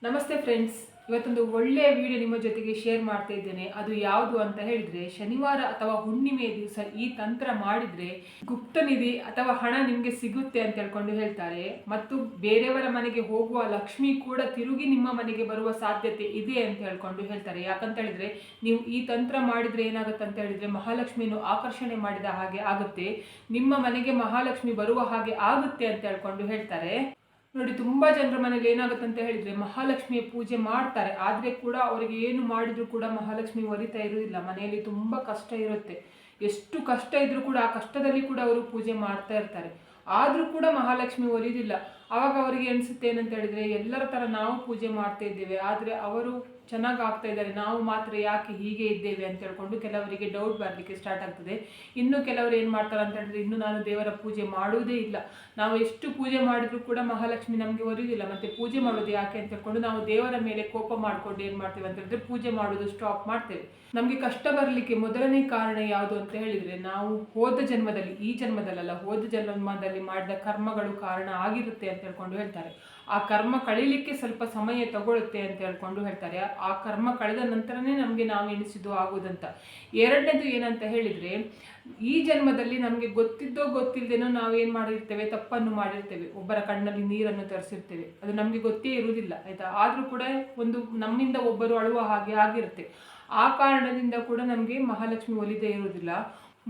ನಮಸ್ತೆ ಫ್ರೆಂಡ್ಸ್, ಇವತ್ತೊಂದು ಒಳ್ಳೆಯ ವಿಡಿಯೋ ನಿಮ್ಮ ಜೊತೆಗೆ ಶೇರ್ ಮಾಡ್ತಾ ಇದ್ದೇನೆ. ಅದು ಯಾವುದು ಅಂತ ಹೇಳಿದ್ರೆ, ಶನಿವಾರ ಅಥವಾ ಹುಣ್ಣಿಮೆಯ ದಿವಸ ಈ ತಂತ್ರ ಮಾಡಿದ್ರೆ ಗುಪ್ತ ನಿಧಿ ಅಥವಾ ಹಣ ನಿಮಗೆ ಸಿಗುತ್ತೆ ಅಂತ ಹೇಳ್ಕೊಂಡು ಹೇಳ್ತಾರೆ. ಮತ್ತು ಬೇರೆಯವರ ಮನೆಗೆ ಹೋಗುವ ಲಕ್ಷ್ಮಿ ಕೂಡ ತಿರುಗಿ ನಿಮ್ಮ ಮನೆಗೆ ಬರುವ ಸಾಧ್ಯತೆ ಇದೆ ಅಂತ ಹೇಳ್ಕೊಂಡು ಹೇಳ್ತಾರೆ. ಯಾಕಂತ ಹೇಳಿದ್ರೆ, ನೀವು ಈ ತಂತ್ರ ಮಾಡಿದ್ರೆ ಏನಾಗುತ್ತೆ ಅಂತ ಹೇಳಿದ್ರೆ, ಮಹಾಲಕ್ಷ್ಮಿಯನ್ನು ಆಕರ್ಷಣೆ ಮಾಡಿದ ಹಾಗೆ ಆಗುತ್ತೆ, ನಿಮ್ಮ ಮನೆಗೆ ಮಹಾಲಕ್ಷ್ಮಿ ಬರುವ ಹಾಗೆ ಆಗುತ್ತೆ ಅಂತ ಹೇಳ್ಕೊಂಡು ಹೇಳ್ತಾರೆ. ನೋಡಿ, ತುಂಬಾ ಜನರ ಮನೇಲಿ ಏನಾಗುತ್ತೆ ಅಂತ ಹೇಳಿದ್ರೆ, ಮಹಾಲಕ್ಷ್ಮಿಯ ಪೂಜೆ ಮಾಡ್ತಾರೆ, ಆದ್ರೆ ಕೂಡ ಅವರಿಗೆ ಏನು ಮಾಡಿದ್ರು ಕೂಡ ಮಹಾಲಕ್ಷ್ಮಿ ಒಲಿತಾ ಇರುವುದಿಲ್ಲ. ಮನೆಯಲ್ಲಿ ತುಂಬಾ ಕಷ್ಟ ಇರುತ್ತೆ. ಎಷ್ಟು ಕಷ್ಟ ಇದ್ರೂ ಕೂಡ ಆ ಕಷ್ಟದಲ್ಲಿ ಕೂಡ ಅವರು ಪೂಜೆ ಮಾಡ್ತಾ ಇರ್ತಾರೆ, ಆದ್ರೂ ಕೂಡ ಮಹಾಲಕ್ಷ್ಮಿ ಒಲಿದಿಲ್ಲ. ಆವಾಗ ಅವರಿಗೆ ಅನಿಸುತ್ತೆ ಏನಂತ ಹೇಳಿದ್ರೆ, ಎಲ್ಲರ ತರ ನಾವು ಪೂಜೆ ಮಾಡ್ತಾ ಇದ್ದೇವೆ, ಆದ್ರೆ ಅವರು ಚೆನ್ನಾಗಿ ಆಗ್ತಾ ಇದ್ದಾರೆ, ನಾವು ಮಾತ್ರ ಯಾಕೆ ಹೀಗೆ ಇದ್ದೇವೆ ಅಂತ ಹೇಳ್ಕೊಂಡು ಕೆಲವರಿಗೆ ಡೌಟ್ ಬರಲಿಕ್ಕೆ ಸ್ಟಾರ್ಟ್ ಆಗ್ತದೆ. ಇನ್ನು ಕೆಲವರು ಏನು ಮಾಡ್ತಾರೆ ಅಂತ ಹೇಳಿದ್ರೆ, ಇನ್ನು ನಾನು ದೇವರ ಪೂಜೆ ಮಾಡುವುದೇ ಇಲ್ಲ, ನಾವು ಎಷ್ಟು ಪೂಜೆ ಮಾಡಿದ್ರು ಕೂಡ ಮಹಾಲಕ್ಷ್ಮಿ ನಮಗೆ ಒಲಿದಿಲ್ಲ, ಮತ್ತೆ ಪೂಜೆ ಮಾಡೋದು ಯಾಕೆ ಅಂತ ಹೇಳ್ಕೊಂಡು ನಾವು ದೇವರ ಮೇಲೆ ಕೋಪ ಮಾಡ್ಕೊಂಡು ಏನು ಮಾಡ್ತೇವೆ ಅಂತ ಹೇಳಿದ್ರೆ, ಪೂಜೆ ಮಾಡೋದು ಸ್ಟಾಪ್ ಮಾಡ್ತೇವೆ. ನಮಗೆ ಕಷ್ಟ ಬರಲಿಕ್ಕೆ ಮೊದಲನೇ ಕಾರಣ ಯಾವುದು ಅಂತ ಹೇಳಿದ್ರೆ, ನಾವು ಹೋದ ಜನ್ಮದಲ್ಲಿ, ಈ ಜನ್ಮದಲ್ಲ, ಹೋದ ಜನ್ಮದಲ್ಲಿ ಮಾಡಿದ ಕರ್ಮಗಳು ಕಾರಣ ಆಗಿರುತ್ತೆ ಅಂತ ಹೇಳ್ಕೊಂಡು ಹೇಳ್ತಾರೆ. ಆ ಕರ್ಮ ಕಳೀಲಿಕ್ಕೆ ಸ್ವಲ್ಪ ಸಮಯ ತಗೊಳುತ್ತೆ ಅಂತ ಹೇಳ್ಕೊಂಡು ಹೇಳ್ತಾರೆ. ಆ ಕರ್ಮ ಕಳೆದ ನಂತರನೇ ನಮಗೆ ನಾವು ಎಣಿಸಿದ್ದು ಆಗುವುದಂತ. ಎರಡನೇದು ಏನಂತ ಹೇಳಿದ್ರೆ, ಈ ಜನ್ಮದಲ್ಲಿ ನಮಗೆ ಗೊತ್ತಿದ್ದೋ ಗೊತ್ತಿಲ್ಲದೇನೋ ನಾವೇನು ಮಾಡಿರ್ತೇವೆ, ತಪ್ಪನ್ನು ಮಾಡಿರ್ತೇವೆ, ಒಬ್ಬರ ಕಣ್ಣಲ್ಲಿ ನೀರನ್ನು ತರಿಸಿರ್ತೇವೆ, ಅದು ನಮಗೆ ಗೊತ್ತೇ ಇರುವುದಿಲ್ಲ, ಆಯ್ತಾ. ಆದರೂ ಕೂಡ ಒಂದು ನಮ್ಮಿಂದ ಒಬ್ಬರು ಅಳುವ ಹಾಗೆ ಆಗಿರುತ್ತೆ. ಆ ಕಾರಣದಿಂದ ಕೂಡ ನಮಗೆ ಮಹಾಲಕ್ಷ್ಮಿ ಒಲಿದೇ ಇರುವುದಿಲ್ಲ.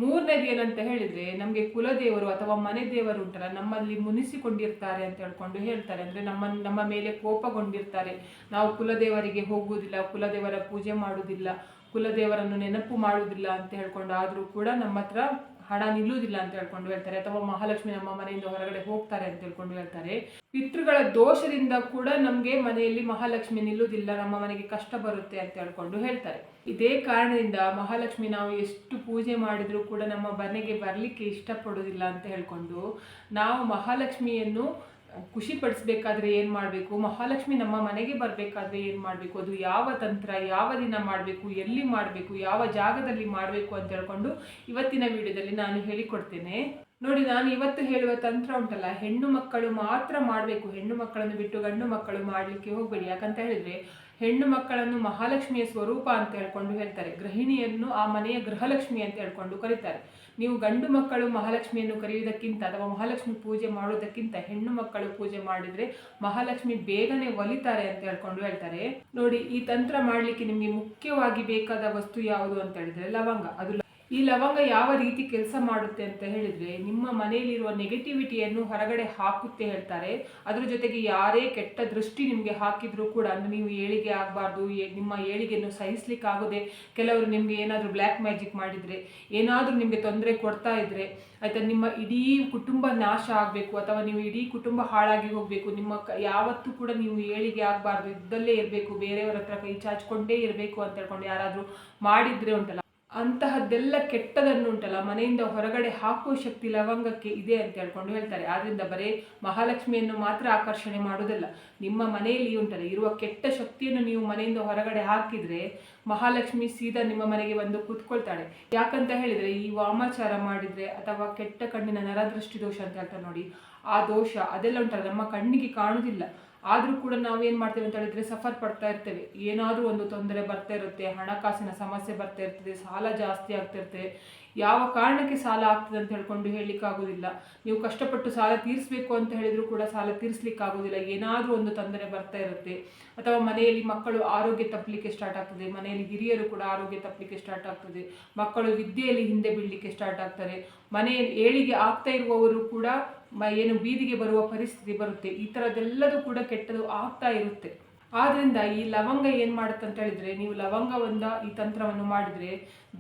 ಮೂರನೇದು ಏನಂತ ಹೇಳಿದ್ರೆ, ನಮಗೆ ಕುಲದೇವರು ಅಥವಾ ಮನೆ ದೇವರು ಉಂಟಲ್ಲ, ನಮ್ಮಲ್ಲಿ ಮುನಿಸಿಕೊಂಡಿರ್ತಾರೆ ಅಂತ ಹೇಳ್ಕೊಂಡು ಹೇಳ್ತಾರೆ. ಅಂದ್ರೆ ನಮ್ಮ ಮೇಲೆ ಕೋಪಗೊಂಡಿರ್ತಾರೆ, ನಾವು ಕುಲದೇವರಿಗೆ ಹೋಗುವುದಿಲ್ಲ, ಕುಲದೇವರ ಪೂಜೆ ಮಾಡುವುದಿಲ್ಲ, ಕುಲದೇವರನ್ನು ನೆನಪು ಮಾಡುವುದಿಲ್ಲ ಅಂತ ಹೇಳ್ಕೊಂಡು ಆದ್ರೂ ಕೂಡ ನಮ್ಮ ಹತ್ರ ಹಣ ನಿಲ್ಲುವುದಿಲ್ಲ ಅಂತ ಹೇಳ್ಕೊಂಡು ಹೇಳ್ತಾರೆ. ಅಥವಾ ಮಹಾಲಕ್ಷ್ಮಿ ನಮ್ಮ ಮನೆಯಿಂದ ಹೊರಗಡೆ ಹೋಗ್ತಾರೆ ಅಂತ ಹೇಳ್ಕೊಂಡು ಹೇಳ್ತಾರೆ. ಪಿತೃಗಳ ದೋಷದಿಂದ ಕೂಡ ನಮಗೆ ಮನೆಯಲ್ಲಿ ಮಹಾಲಕ್ಷ್ಮಿ ನಿಲ್ಲುವುದಿಲ್ಲ, ನಮ್ಮ ಮನೆಗೆ ಕಷ್ಟ ಬರುತ್ತೆ ಅಂತ ಹೇಳ್ಕೊಂಡು ಹೇಳ್ತಾರೆ. ಇದೇ ಕಾರಣದಿಂದ ಮಹಾಲಕ್ಷ್ಮಿ ನಾವು ಎಷ್ಟು ಪೂಜೆ ಮಾಡಿದ್ರು ಕೂಡ ನಮ್ಮ ಮನೆಗೆ ಬರಲಿಕ್ಕೆ ಇಷ್ಟಪಡೋದಿಲ್ಲ ಅಂತ ಹೇಳ್ಕೊಂಡು, ನಾವು ಮಹಾಲಕ್ಷ್ಮಿಯನ್ನು ಖುಷಿ ಪಡಿಸ್ಬೇಕಾದ್ರೆ ಏನು ಮಾಡಬೇಕು, ಮಹಾಲಕ್ಷ್ಮಿ ನಮ್ಮ ಮನೆಗೆ ಬರಬೇಕಾದ್ರೆ ಏನು ಮಾಡಬೇಕು, ಅದು ಯಾವ ತಂತ್ರ, ಯಾವ ದಿನ ಮಾಡಬೇಕು, ಎಲ್ಲಿ ಮಾಡಬೇಕು, ಯಾವ ಜಾಗದಲ್ಲಿ ಮಾಡಬೇಕು ಅಂತ ಹೇಳ್ಕೊಂಡು ಇವತ್ತಿನ ವಿಡಿಯೋದಲ್ಲಿ ನಾನು ಹೇಳಿಕೊಡ್ತೇನೆ. ನೋಡಿ, ನಾನು ಇವತ್ತು ಹೇಳುವ ತಂತ್ರ ಉಂಟಲ್ಲ, ಹೆಣ್ಣು ಮಕ್ಕಳು ಮಾತ್ರ ಮಾಡಬೇಕು, ಹೆಣ್ಣು ಮಕ್ಕಳನ್ನು ಬಿಟ್ಟು ಗಂಡು ಮಕ್ಕಳು ಮಾಡಲಿಕ್ಕೆ ಹೋಗಬೇಡಿ. ಯಾಕಂತ ಹೇಳಿದ್ರೆ, ಹೆಣ್ಣು ಮಕ್ಕಳನ್ನು ಮಹಾಲಕ್ಷ್ಮಿಯ ಸ್ವರೂಪ ಅಂತ ಹೇಳ್ಕೊಂಡು ಹೇಳ್ತಾರೆ, ಗೃಹಿಣಿಯನ್ನು ಆ ಮನೆಯ ಗೃಹಲಕ್ಷ್ಮಿ ಅಂತ ಹೇಳ್ಕೊಂಡು ಕರೀತಾರೆ. ನೀವು ಗಂಡು ಮಕ್ಕಳು ಮಹಾಲಕ್ಷ್ಮಿಯನ್ನು ಕರೆಯುವುದಕ್ಕಿಂತ ಅಥವಾ ಮಹಾಲಕ್ಷ್ಮಿ ಪೂಜೆ ಮಾಡುವುದಕ್ಕಿಂತ ಹೆಣ್ಣು ಮಕ್ಕಳು ಪೂಜೆ ಮಾಡಿದ್ರೆ ಮಹಾಲಕ್ಷ್ಮಿ ಬೇಗನೆ ಒಲಿತಾರೆ ಅಂತ ಹೇಳ್ಕೊಂಡು ಹೇಳ್ತಾರೆ. ನೋಡಿ, ಈ ತಂತ್ರ ಮಾಡಲಿಕ್ಕೆ ನಿಮಗೆ ಮುಖ್ಯವಾಗಿ ಬೇಕಾದ ವಸ್ತು ಯಾವುದು ಅಂತ ಹೇಳಿದ್ರೆ ಲವಂಗ. ಅದು ಈ ಲವಂಗ ಯಾವ ರೀತಿ ಕೆಲಸ ಮಾಡುತ್ತೆ ಅಂತ ಹೇಳಿದ್ರೆ, ನಿಮ್ಮ ಮನೆಯಲ್ಲಿರುವ ನೆಗೆಟಿವಿಟಿಯನ್ನು ಹೊರಗಡೆ ಹಾಕುತ್ತೆ ಹೇಳ್ತಾರೆ. ಅದ್ರ ಜೊತೆಗೆ ಯಾರೇ ಕೆಟ್ಟ ದೃಷ್ಟಿ ನಿಮಗೆ ಹಾಕಿದ್ರು ಕೂಡ, ಅಂದ್ರೆ ನೀವು ಏಳಿಗೆ ಆಗಬಾರ್ದು, ನಿಮ್ಮ ಏಳಿಗೆಯನ್ನು ಸಹಿಸ್ಲಿಕ್ಕಾಗದೆ ಕೆಲವರು ನಿಮಗೆ ಏನಾದರೂ ಬ್ಲ್ಯಾಕ್ ಮ್ಯಾಜಿಕ್ ಮಾಡಿದರೆ, ಏನಾದರೂ ನಿಮಗೆ ತೊಂದರೆ ಕೊಡ್ತಾ ಇದ್ರೆ, ಆಯ್ತಾ, ನಿಮ್ಮ ಇಡೀ ಕುಟುಂಬ ನಾಶ ಆಗಬೇಕು ಅಥವಾ ನೀವು ಇಡೀ ಕುಟುಂಬ ಹಾಳಾಗಿ ಹೋಗಬೇಕು, ನಿಮ್ಮ ಯಾವತ್ತೂ ಕೂಡ ನೀವು ಏಳಿಗೆ ಆಗಬಾರ್ದು, ಇದ್ದಲ್ಲೇ ಇರಬೇಕು, ಬೇರೆಯವರ ಹತ್ರ ಕೈ ಚಾಚಿಕೊಂಡೇ ಇರಬೇಕು ಅಂತ ಹೇಳ್ಕೊಂಡು ಯಾರಾದರೂ ಮಾಡಿದ್ರೆ ಉಂಟಲ್ಲ, ಅಂತಹದ್ದೆಲ್ಲ ಕೆಟ್ಟದನ್ನು ಉಂಟಲ್ಲ ಮನೆಯಿಂದ ಹೊರಗಡೆ ಹಾಕುವ ಶಕ್ತಿ ಲವಂಗಕ್ಕೆ ಇದೆ ಅಂತ ಹೇಳ್ಕೊಂಡು ಹೇಳ್ತಾರೆ. ಆದ್ರಿಂದ ಬರೀ ಮಹಾಲಕ್ಷ್ಮಿಯನ್ನು ಮಾತ್ರ ಆಕರ್ಷಣೆ ಮಾಡುವುದಲ್ಲ, ನಿಮ್ಮ ಮನೆಯಲ್ಲಿ ಉಂಟಲ್ಲ ಇರುವ ಕೆಟ್ಟ ಶಕ್ತಿಯನ್ನು ನೀವು ಮನೆಯಿಂದ ಹೊರಗಡೆ ಹಾಕಿದ್ರೆ ಮಹಾಲಕ್ಷ್ಮಿ ಸೀದಾ ನಿಮ್ಮ ಮನೆಗೆ ಬಂದು ಕೂತ್ಕೊಳ್ತಾಳೆ. ಯಾಕಂತ ಹೇಳಿದ್ರೆ, ಈ ವಾಮಾಚಾರ ಮಾಡಿದ್ರೆ ಅಥವಾ ಕೆಟ್ಟ ಕಣ್ಣಿನ ನರದೃಷ್ಟಿ ದೋಷ ಅಂತ ಹೇಳ್ತಾರೆ ನೋಡಿ, ಆ ದೋಷ ಅದೆಲ್ಲ ಉಂಟಲ್ಲ ನಮ್ಮ ಕಣ್ಣಿಗೆ ಕಾಣುವುದಿಲ್ಲ, ಆದರೂ ಕೂಡ ನಾವೇನು ಮಾಡ್ತೇವೆ ಅಂತ ಹೇಳಿದ್ರೆ ಸಫರ್ ಪಡ್ತಾ ಇರ್ತೇವೆ. ಏನಾದರೂ ಒಂದು ತೊಂದರೆ ಬರ್ತಾ ಇರುತ್ತೆ, ಹಣಕಾಸಿನ ಸಮಸ್ಯೆ ಬರ್ತಾ ಇರ್ತದೆ, ಸಾಲ ಜಾಸ್ತಿ ಆಗ್ತಿರ್ತದೆ. ಯಾವ ಕಾರಣಕ್ಕೆ ಸಾಲ ಆಗ್ತದೆ ಅಂತ ಹೇಳ್ಕೊಂಡು ಹೇಳಲಿಕ್ಕಾಗೋದಿಲ್ಲ. ನೀವು ಕಷ್ಟಪಟ್ಟು ಸಾಲ ತೀರಿಸಬೇಕು ಅಂತ ಹೇಳಿದ್ರು ಕೂಡ ಸಾಲ ತೀರಿಸಲಿಕ್ಕಾಗೋದಿಲ್ಲ, ಏನಾದರೂ ಒಂದು ತೊಂದರೆ ಬರ್ತಾ ಇರುತ್ತೆ. ಅಥವಾ ಮನೆಯಲ್ಲಿ ಮಕ್ಕಳು ಆರೋಗ್ಯ ತಪ್ಪಲಿಕ್ಕೆ ಸ್ಟಾರ್ಟ್ ಆಗ್ತದೆ, ಮನೆಯಲ್ಲಿ ಹಿರಿಯರು ಕೂಡ ಆರೋಗ್ಯ ತಪ್ಪಲಿಕ್ಕೆ ಸ್ಟಾರ್ಟ್ ಆಗ್ತದೆ, ಮಕ್ಕಳು ವಿದ್ಯೆಯಲ್ಲಿ ಹಿಂದೆ ಬೀಳಲಿಕ್ಕೆ ಸ್ಟಾರ್ಟ್ ಆಗ್ತಾರೆ, ಮನೆಯಲ್ಲಿ ಏಳಿಗೆ ಆಗ್ತಾ ಇರುವವರು ಕೂಡ ಏನು ಬೀದಿಗೆ ಬರುವ ಪರಿಸ್ಥಿತಿ ಬರುತ್ತೆ. ಈ ಥರದ್ದೆಲ್ಲದೂ ಕೂಡ ಕೆಟ್ಟದು ಆಗ್ತಾ ಇರುತ್ತೆ. ಆದ್ರಿಂದ ಈ ಲವಂಗ ಏನು ಮಾಡುತ್ತೆ ಅಂತ ಹೇಳಿದ್ರೆ, ನೀವು ಲವಂಗದಿಂದ ಈ ತಂತ್ರವನ್ನು ಮಾಡಿದ್ರೆ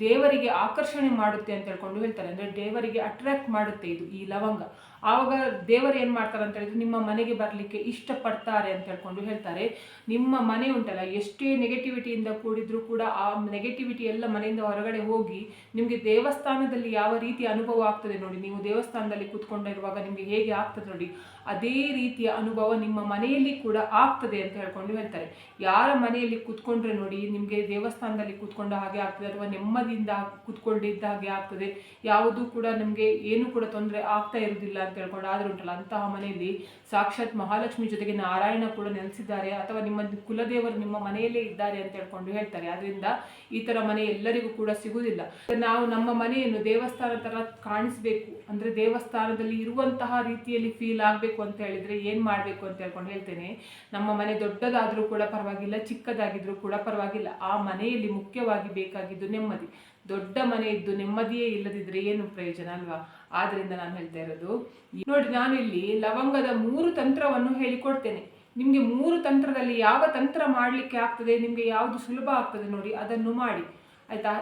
ದೇವರಿಗೆ ಆಕರ್ಷಣೆ ಮಾಡುತ್ತೆ ಅಂತ ಹೇಳ್ಕೊಂಡು ಹೇಳ್ತಾರೆ. ಅಂದರೆ ದೇವರಿಗೆ ಅಟ್ರಾಕ್ಟ್ ಮಾಡುತ್ತೆ ಇದು ಈ ಲವಂಗ. ಆವಾಗ ದೇವರು ಏನು ಮಾಡ್ತಾರೆ ಅಂತ ಹೇಳಿದ್ರೆ, ನಿಮ್ಮ ಮನೆಗೆ ಬರಲಿಕ್ಕೆ ಇಷ್ಟಪಡ್ತಾರೆ ಅಂತ ಹೇಳ್ಕೊಂಡು ಹೇಳ್ತಾರೆ. ನಿಮ್ಮ ಮನೆ ಉಂಟಲ್ಲ ಎಷ್ಟೇ ನೆಗೆಟಿವಿಟಿಯಿಂದ ಕೂಡಿದ್ರೂ ಕೂಡ ಆ ನೆಗೆಟಿವಿಟಿ ಎಲ್ಲ ಮನೆಯಿಂದ ಹೊರಗಡೆ ಹೋಗಿ ನಿಮಗೆ ದೇವಸ್ಥಾನದಲ್ಲಿ ಯಾವ ರೀತಿ ಅನುಭವ ಆಗ್ತದೆ ನೋಡಿ, ನೀವು ದೇವಸ್ಥಾನದಲ್ಲಿ ಕೂತ್ಕೊಂಡಿರುವಾಗ ನಿಮಗೆ ಹೇಗೆ ಆಗ್ತದೆ ನೋಡಿ, ಅದೇ ರೀತಿಯ ಅನುಭವ ನಿಮ್ಮ ಮನೆಯಲ್ಲಿ ಕೂಡ ಆಗ್ತದೆ ಅಂತ ಹೇಳ್ಕೊಂಡು ಹೇಳ್ತಾರೆ. ಯಾರ ಮನೆಯಲ್ಲಿ ಕೂತ್ಕೊಂಡ್ರೆ ನೋಡಿ ನಿಮಗೆ ದೇವಸ್ಥಾನದಲ್ಲಿ ಕೂತ್ಕೊಂಡ ಹಾಗೆ ಆಗ್ತದೆ, ಅಥವಾ ನೆಮ್ಮದಿಯಿಂದ ಕೂತ್ಕೊಂಡಿದ್ದ ಹಾಗೆ ಆಗ್ತದೆ, ಯಾವುದೂ ಕೂಡ ನಿಮಗೆ ಏನು ಕೂಡ ತೊಂದರೆ ಆಗ್ತಾ ಇರುವುದಿಲ್ಲ ಅಂತ ಅಂತ ಹೇಳ್ಕೊಂಡು ಆದ್ರೂ ಉಂಟಲ್ಲ, ಅಂತಹ ಮನೆಯಲ್ಲಿ ಸಾಕ್ಷಾತ್ ಮಹಾಲಕ್ಷ್ಮಿ ಜೊತೆಗೆ ನಾರಾಯಣ ಕೂಡ ನೆಲೆಸಿದ್ದಾರೆ, ಅಥವಾ ನಿಮ್ಮ ಕುಲದೇವರು ನಿಮ್ಮ ಮನೆಯಲ್ಲೇ ಇದ್ದಾರೆ ಅಂತ ಹೇಳ್ಕೊಂಡು ಹೇಳ್ತಾರೆ. ಆದ್ರಿಂದ ಈ ತರ ಮನೆ ಎಲ್ಲರಿಗೂ ಕೂಡ ಸಿಗುವುದಿಲ್ಲ. ನಾವು ನಮ್ಮ ಮನೆಯನ್ನು ದೇವಸ್ಥಾನ ತರ ಕಾಣಿಸ್ಬೇಕು ಅಂದ್ರೆ, ದೇವಸ್ಥಾನದಲ್ಲಿ ಇರುವಂತಹ ರೀತಿಯಲ್ಲಿ ಫೀಲ್ ಆಗ್ಬೇಕು ಅಂತ ಹೇಳಿದ್ರೆ ಏನ್ ಮಾಡ್ಬೇಕು ಅಂತ ಹೇಳ್ಕೊಂಡು ಹೇಳ್ತೇನೆ. ನಮ್ಮ ಮನೆ ದೊಡ್ಡದಾದ್ರೂ ಕೂಡ ಪರವಾಗಿಲ್ಲ, ಚಿಕ್ಕದಾಗಿದ್ರೂ ಕೂಡ ಪರವಾಗಿಲ್ಲ, ಆ ಮನೆಯಲ್ಲಿ ಮುಖ್ಯವಾಗಿ ಬೇಕಾಗಿದ್ದು ನೆಮ್ಮದಿ. ದೊಡ್ಡ ಮನೆ ಇದ್ದು ನೆಮ್ಮದಿಯೇ ಇಲ್ಲದಿದ್ರೆ ಏನು ಪ್ರಯೋಜನ ಅಲ್ವಾ? ಆದ್ರಿಂದ ನಾನು ಹೇಳ್ತಾ ಇರೋದು ನೋಡಿ, ನಾನು ಇಲ್ಲಿ ಲವಂಗದ 3 ತಂತ್ರವನ್ನು ಹೇಳಿಕೊಡ್ತೇನೆ. ನಿಮ್ಗೆ 3 ತಂತ್ರದಲ್ಲಿ ಯಾವ ತಂತ್ರ ಮಾಡ್ಲಿಕ್ಕೆ ಆಗ್ತದೆ, ನಿಮ್ಗೆ ಯಾವುದು ಸುಲಭ ಆಗ್ತದೆ ನೋಡಿ ಅದನ್ನು ಮಾಡಿ, ಆಯ್ತಾ?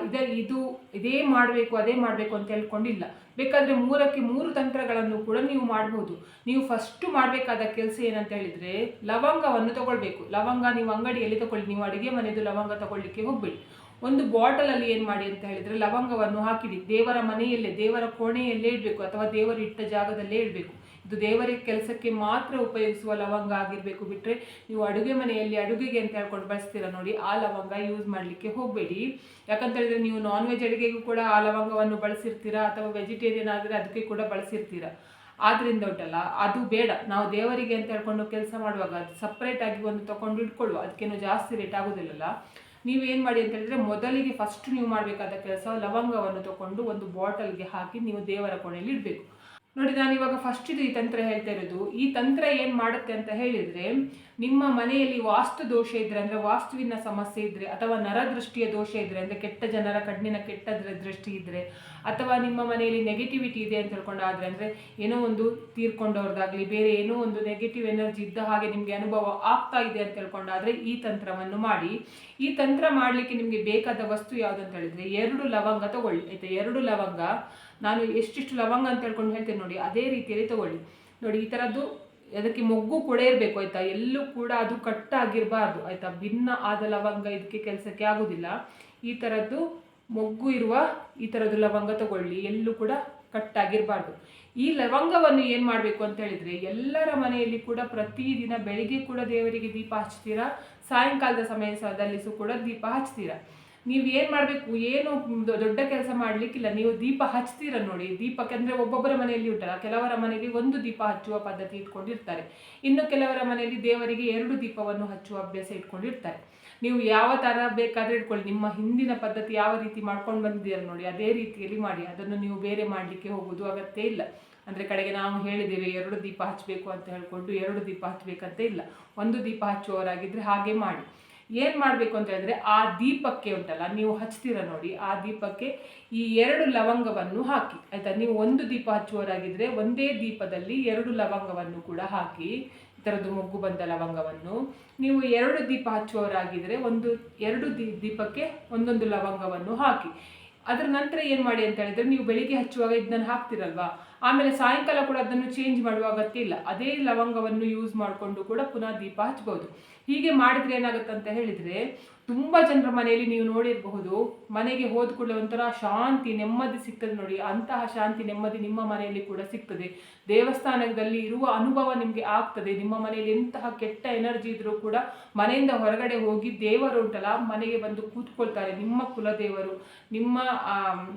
ಇದೇ ಮಾಡಬೇಕು ಅದೇ ಮಾಡಬೇಕು ಅಂತ ಹೇಳ್ಕೊಂಡಿಲ್ಲ. ಬೇಕಾದ್ರೆ 3ಕ್ಕೆ 3 ತಂತ್ರಗಳನ್ನು ಕೂಡ ನೀವು ಮಾಡಬಹುದು. ನೀವು ಫಸ್ಟ್ ಮಾಡಬೇಕಾದ ಕೆಲಸ ಏನಂತ ಹೇಳಿದ್ರೆ, ಲವಂಗವನ್ನು ತಗೊಳ್ಬೇಕು. ಲವಂಗ ನೀವು ಅಂಗಡಿಯಲ್ಲಿ ತಗೊಳ್ಳಿ, ನೀವು ಅಡುಗೆ ಮನೆಯದು ಲವಂಗ ತಗೊಳ್ಳಿಕ್ಕೆ ಹೋಗ್ಬೇಡಿ. ಒಂದು ಬಾಟಲಲ್ಲಿ ಏನು ಮಾಡಿ ಅಂತ ಹೇಳಿದ್ರೆ, ಲವಂಗವನ್ನು ಹಾಕಿಡಿ. ದೇವರ ಮನೆಯಲ್ಲೇ, ದೇವರ ಕೋಣೆಯಲ್ಲೇ ಇಡಬೇಕು, ಅಥವಾ ದೇವರು ಇಟ್ಟ ಜಾಗದಲ್ಲೇ ಇಡಬೇಕು. ಇದು ದೇವರ ಕೆಲಸಕ್ಕೆ ಮಾತ್ರ ಉಪಯೋಗಿಸುವ ಲವಂಗ ಆಗಿರಬೇಕು. ಬಿಟ್ಟರೆ ನೀವು ಅಡುಗೆ ಮನೆಯಲ್ಲಿ ಅಡುಗೆಗೆ ಅಂತ ಹೇಳ್ಕೊಂಡು ಬಳಸ್ತೀರ ನೋಡಿ, ಆ ಲವಂಗ ಯೂಸ್ ಮಾಡಲಿಕ್ಕೆ ಹೋಗಬೇಡಿ. ಯಾಕಂತ ಹೇಳಿದ್ರೆ ನೀವು ನಾನ್ ವೆಜ್ ಅಡುಗೆಗೂ ಕೂಡ ಆ ಲವಂಗವನ್ನು ಬಳಸಿರ್ತೀರಾ, ಅಥವಾ ವೆಜಿಟೇರಿಯನ್ ಆದರೆ ಅದಕ್ಕೆ ಕೂಡ ಬಳಸಿರ್ತೀರಾ. ಆದ್ರಿಂದ ಉಂಟಲ್ಲ, ಅದು ಬೇಡ. ನಾವು ದೇವರಿಗೆ ಅಂತ ಹೇಳ್ಕೊಂಡು ಕೆಲಸ ಮಾಡುವಾಗ ಅದು ಸಪ್ರೇಟ್ ಆಗಿ ಒಂದು ತಗೊಂಡು ಇಟ್ಕೊಳ್ಳುವ, ಅದಕ್ಕೇನು ಜಾಸ್ತಿ ರೇಟ್ ಆಗೋದಿಲ್ಲಲ್ಲ. ನೀವೇನು ಮಾಡಿ ಅಂತ ಹೇಳಿದ್ರೆ, ಮೊದಲಿಗೆ ಫಸ್ಟ್ ನೀವು ಮಾಡಬೇಕಾದ ಕೆಲಸ, ಲವಂಗವನ್ನು ತಗೊಂಡು ಒಂದು ಬಾಟಲ್ಗೆ ಹಾಕಿ ನೀವು ದೇವರ ಕೋಣೆಯಲ್ಲಿ ಇಡಬೇಕು. ನೋಡಿ, ನಾನು ಇವಾಗ ಫಸ್ಟ್ ಈ ತಂತ್ರ ಹೇಳ್ತಾ ಇರೋದು. ಈ ತಂತ್ರ ಏನು ಮಾಡುತ್ತೆ ಅಂತ ಹೇಳಿದರೆ, ನಿಮ್ಮ ಮನೆಯಲ್ಲಿ ವಾಸ್ತು ದೋಷ ಇದ್ದರೆ, ಅಂದರೆ ವಾಸ್ತುವಿನ ಸಮಸ್ಯೆ ಇದ್ದರೆ, ಅಥವಾ ನರದೃಷ್ಟಿಯ ದೋಷ ಇದ್ದರೆ, ಅಂದರೆ ಕೆಟ್ಟ ಜನರ ಕಣ್ಣಿನ ಕೆಟ್ಟ ದೃಷ್ಟಿ ಇದ್ದರೆ, ಅಥವಾ ನಿಮ್ಮ ಮನೆಯಲ್ಲಿ ನೆಗೆಟಿವಿಟಿ ಇದೆ ಅಂತ ಹೇಳ್ಕೊಂಡಾದರೆ, ಅಂದರೆ ಏನೋ ಒಂದು ತೀರ್ಕೊಂಡವ್ರದ್ದಾಗಲಿ, ಬೇರೆ ಏನೋ ಒಂದು ನೆಗೆಟಿವ್ ಎನರ್ಜಿ ಇದ್ದ ಹಾಗೆ ನಿಮಗೆ ಅನುಭವ ಆಗ್ತಾ ಇದೆ ಅಂತ ಹೇಳ್ಕೊಂಡಾದರೆ ಈ ತಂತ್ರವನ್ನು ಮಾಡಿ. ಈ ತಂತ್ರ ಮಾಡಲಿಕ್ಕೆ ನಿಮಗೆ ಬೇಕಾದ ವಸ್ತು ಯಾವುದು ಅಂತ ಹೇಳಿದರೆ, 2 ಲವಂಗ ತಗೊಳ್ಳಿ, ಆಯಿತಾ? 2 ಲವಂಗ, ನಾನು ಎಷ್ಟಿಷ್ಟು ಲವಂಗ ಅಂತ ಹೇಳ್ಕೊಂಡು ಹೇಳ್ತೇನೆ ನೋಡಿ, ಅದೇ ರೀತಿಯಲ್ಲಿ ತಗೊಳ್ಳಿ. ನೋಡಿ, ಈ ಥರದ್ದು ಅದಕ್ಕೆ ಮೊಗ್ಗು ಕೂಡ ಇರಬೇಕು, ಆಯಿತಾ? ಎಲ್ಲೂ ಕೂಡ ಅದು ಕಟ್ಟಾಗಿರಬಾರ್ದು, ಆಯಿತಾ? ಭಿನ್ನ ಆದ ಲವಂಗ ಇದಕ್ಕೆ ಕೆಲಸಕ್ಕೆ ಆಗೋದಿಲ್ಲ. ಈ ಥರದ್ದು ಮೊಗ್ಗು ಇರುವ ಈ ಥರದ್ದು ಲವಂಗ ತಗೊಳ್ಳಿ, ಎಲ್ಲೂ ಕೂಡ ಕಟ್ಟಾಗಿರಬಾರ್ದು. ಈ ಲವಂಗವನ್ನು ಏನು ಮಾಡಬೇಕು ಅಂತ ಹೇಳಿದರೆ, ಎಲ್ಲರ ಮನೆಯಲ್ಲಿ ಕೂಡ ಪ್ರತಿದಿನ ಬೆಳಿಗ್ಗೆ ಕೂಡ ದೇವರಿಗೆ ದೀಪ ಹಚ್ತೀರಾ, ಸಾಯಂಕಾಲದ ಸಮಯದಲ್ಲಿ ಕೂಡ ದೀಪ ಹಚ್ತೀರಾ. ನೀವು ಏನು ಮಾಡಬೇಕು, ಏನು ದೊಡ್ಡ ಕೆಲಸ ಮಾಡಲಿಕ್ಕಿಲ್ಲ, ನೀವು ದೀಪ ಹಚ್ತೀರ ನೋಡಿ. ದೀಪಕ್ಕೆ ಅಂದರೆ ಒಬ್ಬೊಬ್ಬರ ಮನೆಯಲ್ಲಿ ಉಂಟಲ್ಲ, ಕೆಲವರ ಮನೆಯಲ್ಲಿ 1 ದೀಪ ಹಚ್ಚುವ ಪದ್ಧತಿ ಇಟ್ಕೊಂಡಿರ್ತಾರೆ, ಇನ್ನು ಕೆಲವರ ಮನೆಯಲ್ಲಿ ದೇವರಿಗೆ 2 ದೀಪವನ್ನು ಹಚ್ಚುವ ಅಭ್ಯಾಸ ಇಟ್ಕೊಂಡಿರ್ತಾರೆ. ನೀವು ಯಾವ ಥರ ಬೇಕಾದರೆ ಇಟ್ಕೊಳ್ಳಿ, ನಿಮ್ಮ ಹಿಂದಿನ ಪದ್ಧತಿ ಯಾವ ರೀತಿ ಮಾಡ್ಕೊಂಡು ಬಂದಿದ್ದೀರ ನೋಡಿ, ಅದೇ ರೀತಿಯಲ್ಲಿ ಮಾಡಿ. ಅದನ್ನು ನೀವು ಬೇರೆ ಮಾಡಲಿಕ್ಕೆ ಹೋಗೋದು ಅಗತ್ಯ ಇಲ್ಲ. ಅಂದರೆ ಕಡೆಗೆ ನಾವು ಹೇಳಿದ್ದೇವೆ 2 ದೀಪ ಹಚ್ಚಬೇಕು ಅಂತ ಹೇಳ್ಕೊಂಡು 2 ದೀಪ ಹಚ್ಚಬೇಕಂತ ಇಲ್ಲ. 1 ದೀಪ ಹಚ್ಚುವವರಾಗಿದ್ದರೆ ಹಾಗೆ ಮಾಡಿ. ಏನು ಮಾಡಬೇಕು ಅಂತ ಹೇಳಿದ್ರೆ, ಆ ದೀಪಕ್ಕೆ ಉಂಟಲ್ಲ, ನೀವು ಹಚ್ತೀರ ನೋಡಿ, ಆ ದೀಪಕ್ಕೆ ಈ 2 ಲವಂಗವನ್ನು ಹಾಕಿ, ಆಯಿತಾ? ನೀವು 1 ದೀಪ ಹಚ್ಚುವವರಾಗಿದ್ದರೆ ಒಂದೇ ದೀಪದಲ್ಲಿ 2 ಲವಂಗವನ್ನು ಕೂಡ ಹಾಕಿ, ಈ ಥರದ್ದು ಮೊಗ್ಗು ಬಂದ ಲವಂಗವನ್ನು. ನೀವು 2 ದೀಪ ಹಚ್ಚುವವರಾಗಿದ್ದರೆ 2 ದೀಪಕ್ಕೆ 1 ಲವಂಗವನ್ನು ಹಾಕಿ. ಅದರ ನಂತರ ಏನು ಮಾಡಿ ಅಂತ ಹೇಳಿದ್ರೆ, ನೀವು ಬೆಳಿಗ್ಗೆ ಹಚ್ಚುವಾಗ ಇದನ್ನು ಹಾಕ್ತಿರಲ್ವಾ, ಆಮೇಲೆ ಸಾಯಂಕಾಲ ಕೂಡ ಅದನ್ನು ಚೇಂಜ್ ಮಾಡುವ ಅಗತ್ಯ ಇಲ್ಲ. ಅದೇ ಲವಂಗವನ್ನು ಯೂಸ್ ಮಾಡಿಕೊಂಡು ಕೂಡ ಪುನಃ ದೀಪ ಹಚ್ಬೋದು. ಹೀಗೆ ಮಾಡಿದ್ರೆ ಏನಾಗುತ್ತೆ ಅಂತ ಹೇಳಿದರೆ, ತುಂಬ ಜನರ ಮನೆಯಲ್ಲಿ ನೀವು ನೋಡಿರಬಹುದು, ಮನೆಗೆ ಹೋದ ಕೂಡಲೇ ಒಂಥರ ಶಾಂತಿ ನೆಮ್ಮದಿ ಸಿಗ್ತದೆ ನೋಡಿ. ಅಂತಹ ಶಾಂತಿ ನೆಮ್ಮದಿ ನಿಮ್ಮ ಮನೆಯಲ್ಲಿ ಕೂಡ ಸಿಗ್ತದೆ. ದೇವಸ್ಥಾನದಲ್ಲಿ ಇರುವ ಅನುಭವ ನಿಮಗೆ ಆಗ್ತದೆ. ನಿಮ್ಮ ಮನೆಯಲ್ಲಿ ಎಂತಹ ಕೆಟ್ಟ ಎನರ್ಜಿ ಇದ್ರೂ ಕೂಡ ಮನೆಯಿಂದ ಹೊರಗಡೆ ಹೋಗಿ ದೇವರು ಉಂಟಲ್ಲ ಮನೆಗೆ ಬಂದು ಕೂತ್ಕೊಳ್ತಾರೆ. ನಿಮ್ಮ ಕುಲದೇವರು, ನಿಮ್ಮ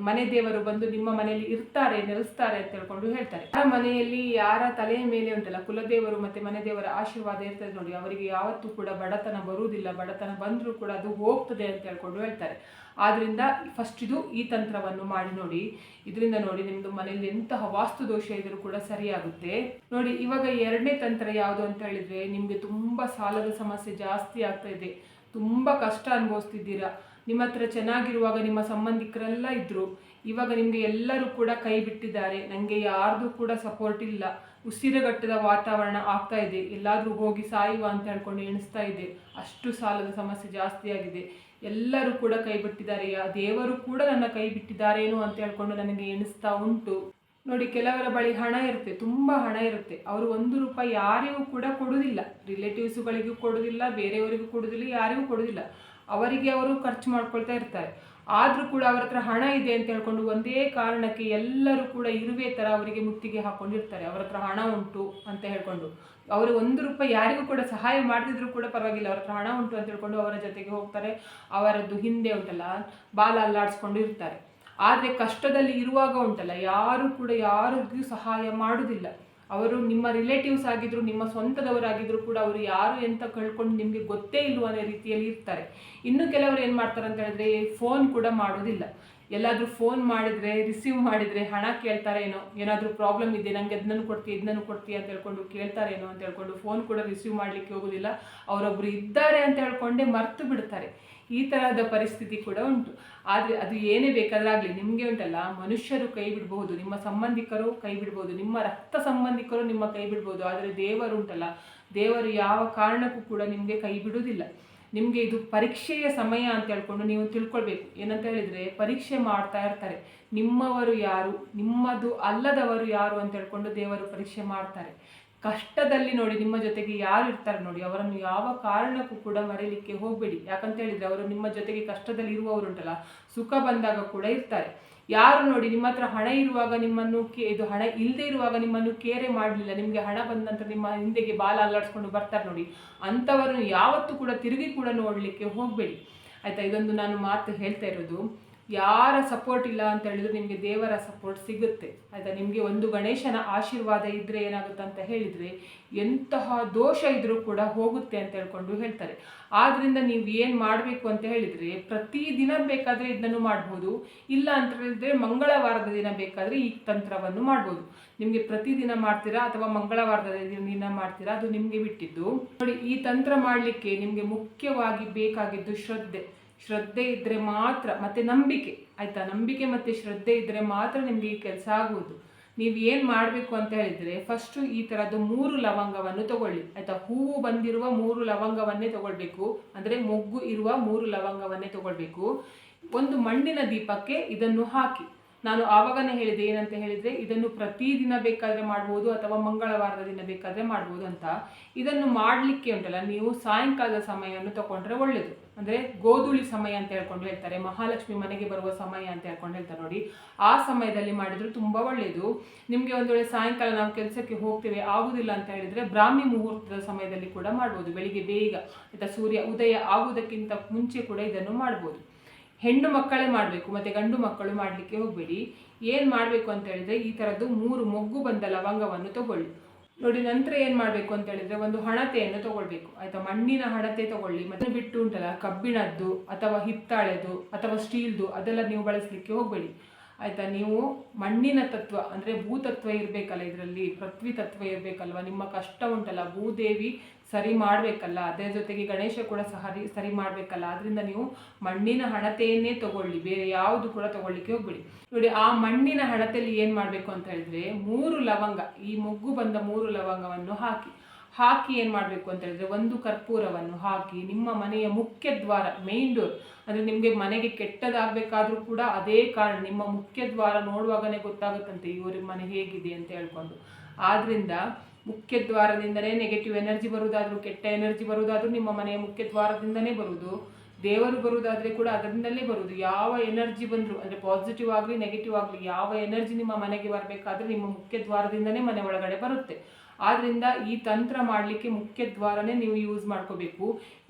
ಮನೆ ದೇವರು ಬಂದು ನಿಮ್ಮ ಮನೆಯಲ್ಲಿ ಇರ್ತಾರೆ, ನೆಲೆಸ್ತಾರೆ ಅಂತ ಹೇಳ್ಕೊಂಡು ಹೇಳ್ತಾರೆ. ಆ ಮನೆಯಲ್ಲಿ ಯಾರ ತಲೆಯ ಮೇಲೆ ಉಂಟಲ್ಲ ಕುಲದೇವರು ಮತ್ತೆ ಮನೆ ದೇವರ ಆಶೀರ್ವಾದ ಇರ್ತದೆ ನೋಡಿ, ಅವರಿಗೆ ಯಾವತ್ತೂ ಕೂಡ ಬಡತನ ಬರುವುದಿಲ್ಲ. ಬಡತನ ಬಂದರೂ ಕೂಡ ಅದು ಹೋಗ್ತದೆ ಅಂತ ಹೇಳ್ಕೊಂಡು ಹೇಳ್ತಾರೆ. ಆದ್ರಿಂದ ಫಸ್ಟ್ ಈ ತಂತ್ರವನ್ನು ಮಾಡಿ ನೋಡಿ. ಇದರಿಂದ ನೋಡಿ ನಿಮ್ದು ಮನೆಯಲ್ಲಿ ಎಂತಹ ವಾಸ್ತು ದೋಷ ಇದ್ರೂ ಕೂಡ ಸರಿಯಾಗುತ್ತೆ ನೋಡಿ. ಇವಾಗ 2ನೇ ತಂತ್ರ ಯಾವುದು ಅಂತ ಹೇಳಿದ್ರೆ, ನಿಮ್ಗೆ ತುಂಬಾ ಸಾಲದ ಸಮಸ್ಯೆ ಜಾಸ್ತಿ ಆಗ್ತಾ ಇದೆ, ತುಂಬಾ ಕಷ್ಟ ಅನುಭವಿಸ್ತಿದ್ದೀರಾ. ನಿಮ್ಮ ಹತ್ರ ಚೆನ್ನಾಗಿರುವಾಗ ನಿಮ್ಮ ಸಂಬಂಧಿಕರೆಲ್ಲ ಇದ್ರು, ಇವಾಗ ನಿಮಗೆ ಎಲ್ಲರೂ ಕೂಡ ಕೈ ಬಿಟ್ಟಿದ್ದಾರೆ. ನನಗೆ ಯಾರ್ದು ಕೂಡ ಸಪೋರ್ಟ್ ಇಲ್ಲ, ಉಸಿರುಗಟ್ಟದ ವಾತಾವರಣ ಆಗ್ತಾ ಇದೆ, ಎಲ್ಲಾದರೂ ಹೋಗಿ ಸಾಯುವ ಅಂತ ಹೇಳ್ಕೊಂಡು ಎಣಿಸ್ತಾ ಇದೆ. ಅಷ್ಟು ಸಾಲದ ಸಮಸ್ಯೆ ಜಾಸ್ತಿ ಆಗಿದೆ, ಎಲ್ಲರೂ ಕೂಡ ಕೈ ಬಿಟ್ಟಿದ್ದಾರೆ, ದೇವರು ಕೂಡ ನನ್ನ ಕೈ ಬಿಟ್ಟಿದ್ದಾರೇನೋ ಅಂತ ಹೇಳ್ಕೊಂಡು ನನಗೆ ಎಣಿಸ್ತಾ ಉಂಟು ನೋಡಿ. ಕೆಲವರ ಬಳಿ ಹಣ ಇರುತ್ತೆ, ತುಂಬ ಹಣ ಇರುತ್ತೆ, ಅವರು 1 ರೂಪಾಯಿ ಯಾರಿಗೂ ಕೂಡ ಕೊಡುವುದಿಲ್ಲ, ರಿಲೇಟಿವ್ಸ್ಗಳಿಗೂ ಕೊಡುವುದಿಲ್ಲ, ಬೇರೆಯವರಿಗೂ ಕೊಡುವುದಿಲ್ಲ, ಯಾರಿಗೂ ಕೊಡುವುದಿಲ್ಲ. ಅವರಿಗೆ ಅವರು ಖರ್ಚು ಮಾಡ್ಕೊಳ್ತಾ ಇರ್ತಾರೆ. ಆದರೂ ಕೂಡ ಅವರ ಹತ್ರ ಹಣ ಇದೆ ಅಂತ ಹೇಳ್ಕೊಂಡು ಒಂದೇ ಕಾರಣಕ್ಕೆ ಎಲ್ಲರೂ ಕೂಡ ಇರುವೆ ಥರ ಅವರಿಗೆ ಮುತ್ತಿಗೆ ಹಾಕ್ಕೊಂಡಿರ್ತಾರೆ. ಅವರ ಹತ್ರ ಹಣ ಉಂಟು ಅಂತ ಹೇಳ್ಕೊಂಡು ಅವರು 1 ರೂಪಾಯಿ ಯಾರಿಗೂ ಕೂಡ ಸಹಾಯ ಮಾಡ್ತಿದ್ರು ಕೂಡ ಪರವಾಗಿಲ್ಲ, ಅವ್ರ ಹತ್ರ ಹಣ ಉಂಟು ಅಂತ ಹೇಳ್ಕೊಂಡು ಅವರ ಜೊತೆಗೆ ಹೋಗ್ತಾರೆ. ಅವರದ್ದು ಹಿಂದೆ ಉಂಟಲ್ಲ ಬಾಲ ಅಲ್ಲಾಡಿಸ್ಕೊಂಡು ಇರ್ತಾರೆ. ಆದರೆ ಕಷ್ಟದಲ್ಲಿ ಇರುವಾಗ ಉಂಟಲ್ಲ ಯಾರು ಕೂಡ ಯಾರಿಗೂ ಸಹಾಯ ಮಾಡುವುದಿಲ್ಲ. ಅವರು ನಿಮ್ಮ ರಿಲೇಟಿವ್ಸ್ ಆಗಿದ್ರು, ನಿಮ್ಮ ಸ್ವಂತದವರಾಗಿದ್ರು ಕೂಡ ಅವರು ಯಾರು ಅಂತ ಕಳ್ಕೊಂಡು ನಿಮಗೆ ಗೊತ್ತೇ ಇಲ್ವ ಅನ್ನೋ ರೀತಿಯಲ್ಲಿ ಇರ್ತಾರೆ. ಇನ್ನು ಕೆಲವರು ಏನು ಮಾಡ್ತಾರೆ ಅಂತ ಹೇಳಿದ್ರೆ ಫೋನ್ ಕೂಡ ಮಾಡೋದಿಲ್ಲ. ಎಲ್ಲಾದರೂ ಫೋನ್ ಮಾಡಿದರೆ, ರಿಸೀವ್ ಮಾಡಿದರೆ ಹಣ ಕೇಳ್ತಾರೇನೋ, ಏನಾದರೂ ಪ್ರಾಬ್ಲಮ್ ಇದೆ, ನನಗೆ ಅದನ್ನು ಕೊಡ್ತೀಯ ಇದನ್ನು ಕೊಡ್ತೀಯ ಅಂತ ಹೇಳ್ಕೊಂಡು ಕೇಳ್ತಾರೇನೋ ಅಂತ ಹೇಳ್ಕೊಂಡು ಫೋನ್ ಕೂಡ ರಿಸೀವ್ ಮಾಡಲಿಕ್ಕೆ ಹೋಗೋದಿಲ್ಲ. ಅವರೊಬ್ಬರು ಇದ್ದಾರೆ ಅಂತ ಹೇಳ್ಕೊಂಡೇ ಮರ್ತು ಬಿಡ್ತಾರೆ. ಈ ತರಹದ ಪರಿಸ್ಥಿತಿ ಕೂಡ ಉಂಟು. ಆದರೆ ಅದು ಏನೇ ಬೇಕಾದ್ರೆ ಆಗಲಿ, ನಿಮಗೆ ಉಂಟಲ್ಲ, ಮನುಷ್ಯರು ಕೈ ಬಿಡಬಹುದು, ನಿಮ್ಮ ಸಂಬಂಧಿಕರು ಕೈ ಬಿಡ್ಬೋದು, ನಿಮ್ಮ ರಕ್ತ ಸಂಬಂಧಿಕರು ನಿಮ್ಮ ಕೈ ಬಿಡ್ಬೋದು. ಆದರೆ ದೇವರು ಉಂಟಲ್ಲ, ದೇವರು ಯಾವ ಕಾರಣಕ್ಕೂ ಕೂಡ ನಿಮಗೆ ಕೈ ಬಿಡುವುದಿಲ್ಲ. ನಿಮಗೆ ಇದು ಪರೀಕ್ಷೆಯ ಸಮಯ ಅಂತ ಹೇಳ್ಕೊಂಡು ನೀವು ತಿಳ್ಕೊಳ್ಬೇಕು. ಏನಂತ ಹೇಳಿದರೆ, ಪರೀಕ್ಷೆ ಮಾಡ್ತಾ ಇರ್ತಾರೆ. ನಿಮ್ಮವರು ಯಾರು, ನಿಮ್ಮದು ಅಲ್ಲದವರು ಯಾರು ಅಂತ ಹೇಳ್ಕೊಂಡು ದೇವರು ಪರೀಕ್ಷೆ ಮಾಡ್ತಾರೆ. ಕಷ್ಟದಲ್ಲಿ ನೋಡಿ ನಿಮ್ಮ ಜೊತೆಗೆ ಯಾರು ಇರ್ತಾರೆ ನೋಡಿ, ಅವರನ್ನು ಯಾವ ಕಾರಣಕ್ಕೂ ಕೂಡ ಮರೀಲಿಕ್ಕೆ ಹೋಗಬೇಡಿ. ಯಾಕಂತ ಹೇಳಿದರೆ ಅವರು ನಿಮ್ಮ ಜೊತೆಗೆ ಕಷ್ಟದಲ್ಲಿ ಇರುವವರು ಉಂಟಲ್ಲ, ಸುಖ ಬಂದಾಗ ಕೂಡ ಇರ್ತಾರೆ. ಯಾರು ನೋಡಿ ನಿಮ್ಮ ಹತ್ರ ಹಣ ಇರುವಾಗ ನಿಮ್ಮನ್ನು ಇದು ಹಣ ಇಲ್ಲದೆ ಇರುವಾಗ ನಿಮ್ಮನ್ನು ಕೇರೆ ಮಾಡಲಿಲ್ಲ, ನಿಮಗೆ ಹಣ ಬಂದ ನಂತರ ನಿಮ್ಮ ಹಿಂದೆಗೆ ಬಾಲ ಅಲ್ಲಾಡಿಸ್ಕೊಂಡು ಬರ್ತಾರೆ ನೋಡಿ, ಅಂಥವರನ್ನು ಯಾವತ್ತೂ ಕೂಡ ತಿರುಗಿ ಕೂಡ ನೋಡಲಿಕ್ಕೆ ಹೋಗಬೇಡಿ. ಆಯಿತಾ? ಇದೊಂದು ನಾನು ಮಾತು ಹೇಳ್ತಾ ಇರೋದು. ಯಾರ ಸಪೋರ್ಟ್ ಇಲ್ಲ ಅಂತ ಹೇಳಿದ್ರು ನಿಮಗೆ ದೇವರ ಸಪೋರ್ಟ್ ಸಿಗುತ್ತೆ. ಆಯಿತಾ? ನಿಮಗೆ ಒಂದು ಗಣೇಶನ ಆಶೀರ್ವಾದ ಇದ್ದರೆ ಏನಾಗುತ್ತೆ ಅಂತ ಹೇಳಿದರೆ, ಎಂತಹ ದೋಷ ಇದ್ದರೂ ಕೂಡ ಹೋಗುತ್ತೆ ಅಂತ ಹೇಳ್ಕೊಂಡು ಹೇಳ್ತಾರೆ. ಆದ್ದರಿಂದ ನೀವು ಏನು ಮಾಡಬೇಕು ಅಂತ ಹೇಳಿದರೆ, ಪ್ರತಿದಿನ ಬೇಕಾದರೆ ಇದನ್ನು ಮಾಡ್ಬೋದು. ಇಲ್ಲ ಅಂತ ಹೇಳಿದರೆ ಮಂಗಳವಾರದ ದಿನ ಬೇಕಾದರೆ ಈ ತಂತ್ರವನ್ನು ಮಾಡ್ಬೋದು. ನಿಮಗೆ ಪ್ರತಿದಿನ ಮಾಡ್ತೀರಾ ಅಥವಾ ಮಂಗಳವಾರದ ದಿನ ಮಾಡ್ತೀರಾ, ಅದು ನಿಮಗೆ ಬಿಟ್ಟಿದ್ದು. ನೋಡಿ, ಈ ತಂತ್ರ ಮಾಡಲಿಕ್ಕೆ ನಿಮಗೆ ಮುಖ್ಯವಾಗಿ ಬೇಕಾಗಿದ್ದು ಶ್ರದ್ಧೆ ಇದ್ದರೆ ಮಾತ್ರ, ಮತ್ತು ನಂಬಿಕೆ. ಆಯಿತಾ? ನಂಬಿಕೆ ಮತ್ತು ಶ್ರದ್ಧೆ ಇದ್ದರೆ ಮಾತ್ರ ನಿಮಗೆ ಈ ಕೆಲಸ ಆಗುವುದು. ನೀವು ಏನು ಮಾಡಬೇಕು ಅಂತ ಹೇಳಿದರೆ, ಫಸ್ಟು ಈ ಥರದ್ದು 3 ಲವಂಗವನ್ನು ತಗೊಳ್ಳಿ. ಆಯಿತಾ? ಹೂವು ಬಂದಿರುವ 3 ಲವಂಗವನ್ನೇ ತಗೊಳ್ಬೇಕು. ಅಂದರೆ ಮೊಗ್ಗು ಇರುವ 3 ಲವಂಗವನ್ನೇ ತಗೊಳ್ಬೇಕು. ಒಂದು ಮಣ್ಣಿನ ದೀಪಕ್ಕೆ ಇದನ್ನು ಹಾಕಿ. ನಾನು ಆವಾಗನೇ ಹೇಳಿದೆ, ಏನಂತ ಹೇಳಿದರೆ, ಇದನ್ನು ಪ್ರತಿದಿನ ಬೇಕಾದರೆ ಮಾಡ್ಬೋದು ಅಥವಾ ಮಂಗಳವಾರದ ದಿನ ಬೇಕಾದರೆ ಮಾಡ್ಬೋದು ಅಂತ. ಇದನ್ನು ಮಾಡಲಿಕ್ಕೆ ಉಂಟಲ್ಲ, ನೀವು ಸಾಯಂಕಾಲದ ಸಮಯವನ್ನು ತಗೊಂಡ್ರೆ ಒಳ್ಳೆಯದು. ಅಂದರೆ ಗೋಧೂಳಿ ಸಮಯ ಅಂತ ಹೇಳ್ಕೊಂಡು ಹೇಳ್ತಾರೆ, ಮಹಾಲಕ್ಷ್ಮಿ ಮನೆಗೆ ಬರುವ ಸಮಯ ಅಂತ ಹೇಳ್ಕೊಂಡು ಹೇಳ್ತಾರೆ ನೋಡಿ, ಆ ಸಮಯದಲ್ಲಿ ಮಾಡಿದರೂ ತುಂಬ ಒಳ್ಳೆಯದು. ನಿಮಗೆ ಒಂದು ವೇಳೆ ಸಾಯಂಕಾಲ ನಾವು ಕೆಲಸಕ್ಕೆ ಹೋಗ್ತೇವೆ, ಆಗುವುದಿಲ್ಲ ಅಂತ ಹೇಳಿದರೆ ಬ್ರಾಹ್ಮಿ ಮುಹೂರ್ತದ ಸಮಯದಲ್ಲಿ ಕೂಡ ಮಾಡ್ಬೋದು. ಬೆಳಿಗ್ಗೆ ಬೇಗ, ಆಯಿತಾ, ಸೂರ್ಯ ಉದಯ ಆಗುವುದಕ್ಕಿಂತ ಮುಂಚೆ ಕೂಡ ಇದನ್ನು ಮಾಡ್ಬೋದು. ಹೆಣ್ಣು ಮಕ್ಕಳೇ ಮಾಡಬೇಕು, ಮತ್ತು ಗಂಡು ಮಕ್ಕಳು ಮಾಡಲಿಕ್ಕೆ ಹೋಗಬೇಡಿ. ಏನು ಮಾಡಬೇಕು ಅಂತ ಹೇಳಿದರೆ, ಈ ಥರದ್ದು 3 ಮೊಗ್ಗು ಬಂದ ಲವಂಗವನ್ನು ತಗೊಳ್ಳಿ. ನೋಡಿ, ನಂತರ ಏನು ಮಾಡಬೇಕು ಅಂತ ಹೇಳಿದರೆ, ಒಂದು ಹಣತೆಯನ್ನು ತಗೊಳ್ಬೇಕು. ಆಯಿತಾ? ಮಣ್ಣಿನ ಹಣತೆ ತಗೊಳ್ಳಿ. ಮತ್ತು ಬಿಟ್ಟು ಉಂಟಲ್ಲ, ಕಬ್ಬಿಣದ್ದು ಅಥವಾ ಹಿತ್ತಾಳೆದು ಅಥವಾ ಸ್ಟೀಲ್ದು ಅದೆಲ್ಲ ನೀವು ಬಳಸಲಿಕ್ಕೆ ಹೋಗಬೇಡಿ. ಆಯಿತಾ? ನೀವು ಮಣ್ಣಿನ ತತ್ವ ಅಂದರೆ ಭೂತತ್ವ ಇರಬೇಕಲ್ಲ, ಇದರಲ್ಲಿ ಪೃಥ್ವಿ ತತ್ವ ಇರಬೇಕಲ್ವ. ನಿಮ್ಮ ಕಷ್ಟ ಉಂಟಲ್ಲ, ಭೂದೇವಿ ಸರಿ ಮಾಡಬೇಕಲ್ಲ, ಅದರ ಜೊತೆಗೆ ಗಣೇಶ ಕೂಡ ಸರಿ ಮಾಡಬೇಕಲ್ಲ. ಆದ್ದರಿಂದ ನೀವು ಮಣ್ಣಿನ ಹಣತೆಯನ್ನೇ ತಗೊಳ್ಳಿ, ಬೇರೆ ಯಾವುದು ಕೂಡ ತಗೊಳ್ಳಿಕ್ಕೆ ಹೋಗಬೇಡಿ. ನೋಡಿ, ಆ ಮಣ್ಣಿನ ಹಣತೆಯಲ್ಲಿ ಏನು ಮಾಡಬೇಕು ಅಂತ ಹೇಳಿದರೆ, 3 ಲವಂಗ, ಈ ಮೊಗ್ಗು ಬಂದ 3 ಲವಂಗವನ್ನು ಹಾಕಿ ಏನು ಮಾಡಬೇಕು ಅಂತ ಹೇಳಿದರೆ, ಒಂದು ಕರ್ಪೂರವನ್ನು ಹಾಕಿ ನಿಮ್ಮ ಮನೆಯ ಮುಖ್ಯ ದ್ವಾರ, ಮೇನ್ ಡೋರ್, ಅಂದರೆ ನಿಮಗೆ ಮನೆಗೆ ಕೆಟ್ಟದಾಗಬೇಕಾದ್ರೂ ಕೂಡ ಅದೇ ಕಾರಣ, ನಿಮ್ಮ ಮುಖ್ಯ ದ್ವಾರ ನೋಡುವಾಗಲೇ ಗೊತ್ತಾಗುತ್ತಂತೆ ಇವ್ರ ಮನೆ ಹೇಗಿದೆ ಅಂತ ಹೇಳ್ಕೊಂಡು. ಆದ್ದರಿಂದ ಮುಖ್ಯ ದ್ವಾರದಿಂದಲೇ ನೆಗೆಟಿವ್ ಎನರ್ಜಿ ಬರುವುದಾದ್ರೂ, ಕೆಟ್ಟ ಎನರ್ಜಿ ಬರುವುದಾದ್ರೂ ನಿಮ್ಮ ಮನೆಯ ಮುಖ್ಯ ದ್ವಾರದಿಂದಲೇ ಬರುವುದು. ದೇವರು ಬರುವುದಾದರೆ ಕೂಡ ಅದರಿಂದಲೇ ಬರುವುದು. ಯಾವ ಎನರ್ಜಿ ಬಂದರೂ, ಅಂದರೆ ಪಾಸಿಟಿವ್ ಆಗಲಿ ನೆಗೆಟಿವ್ ಆಗಲಿ, ಯಾವ ಎನರ್ಜಿ ನಿಮ್ಮ ಮನೆಗೆ ಬರಬೇಕಾದ್ರೆ ನಿಮ್ಮ ಮುಖ್ಯ ದ್ವಾರದಿಂದಲೇ ಮನೆ ಒಳಗಡೆ ಬರುತ್ತೆ. ಆದ್ದರಿಂದ ಈ ತಂತ್ರ ಮಾಡಲಿಕ್ಕೆ ಮುಖ್ಯ ದ್ವಾರನೇ ನೀವು ಯೂಸ್ ಮಾಡ್ಕೋಬೇಕು.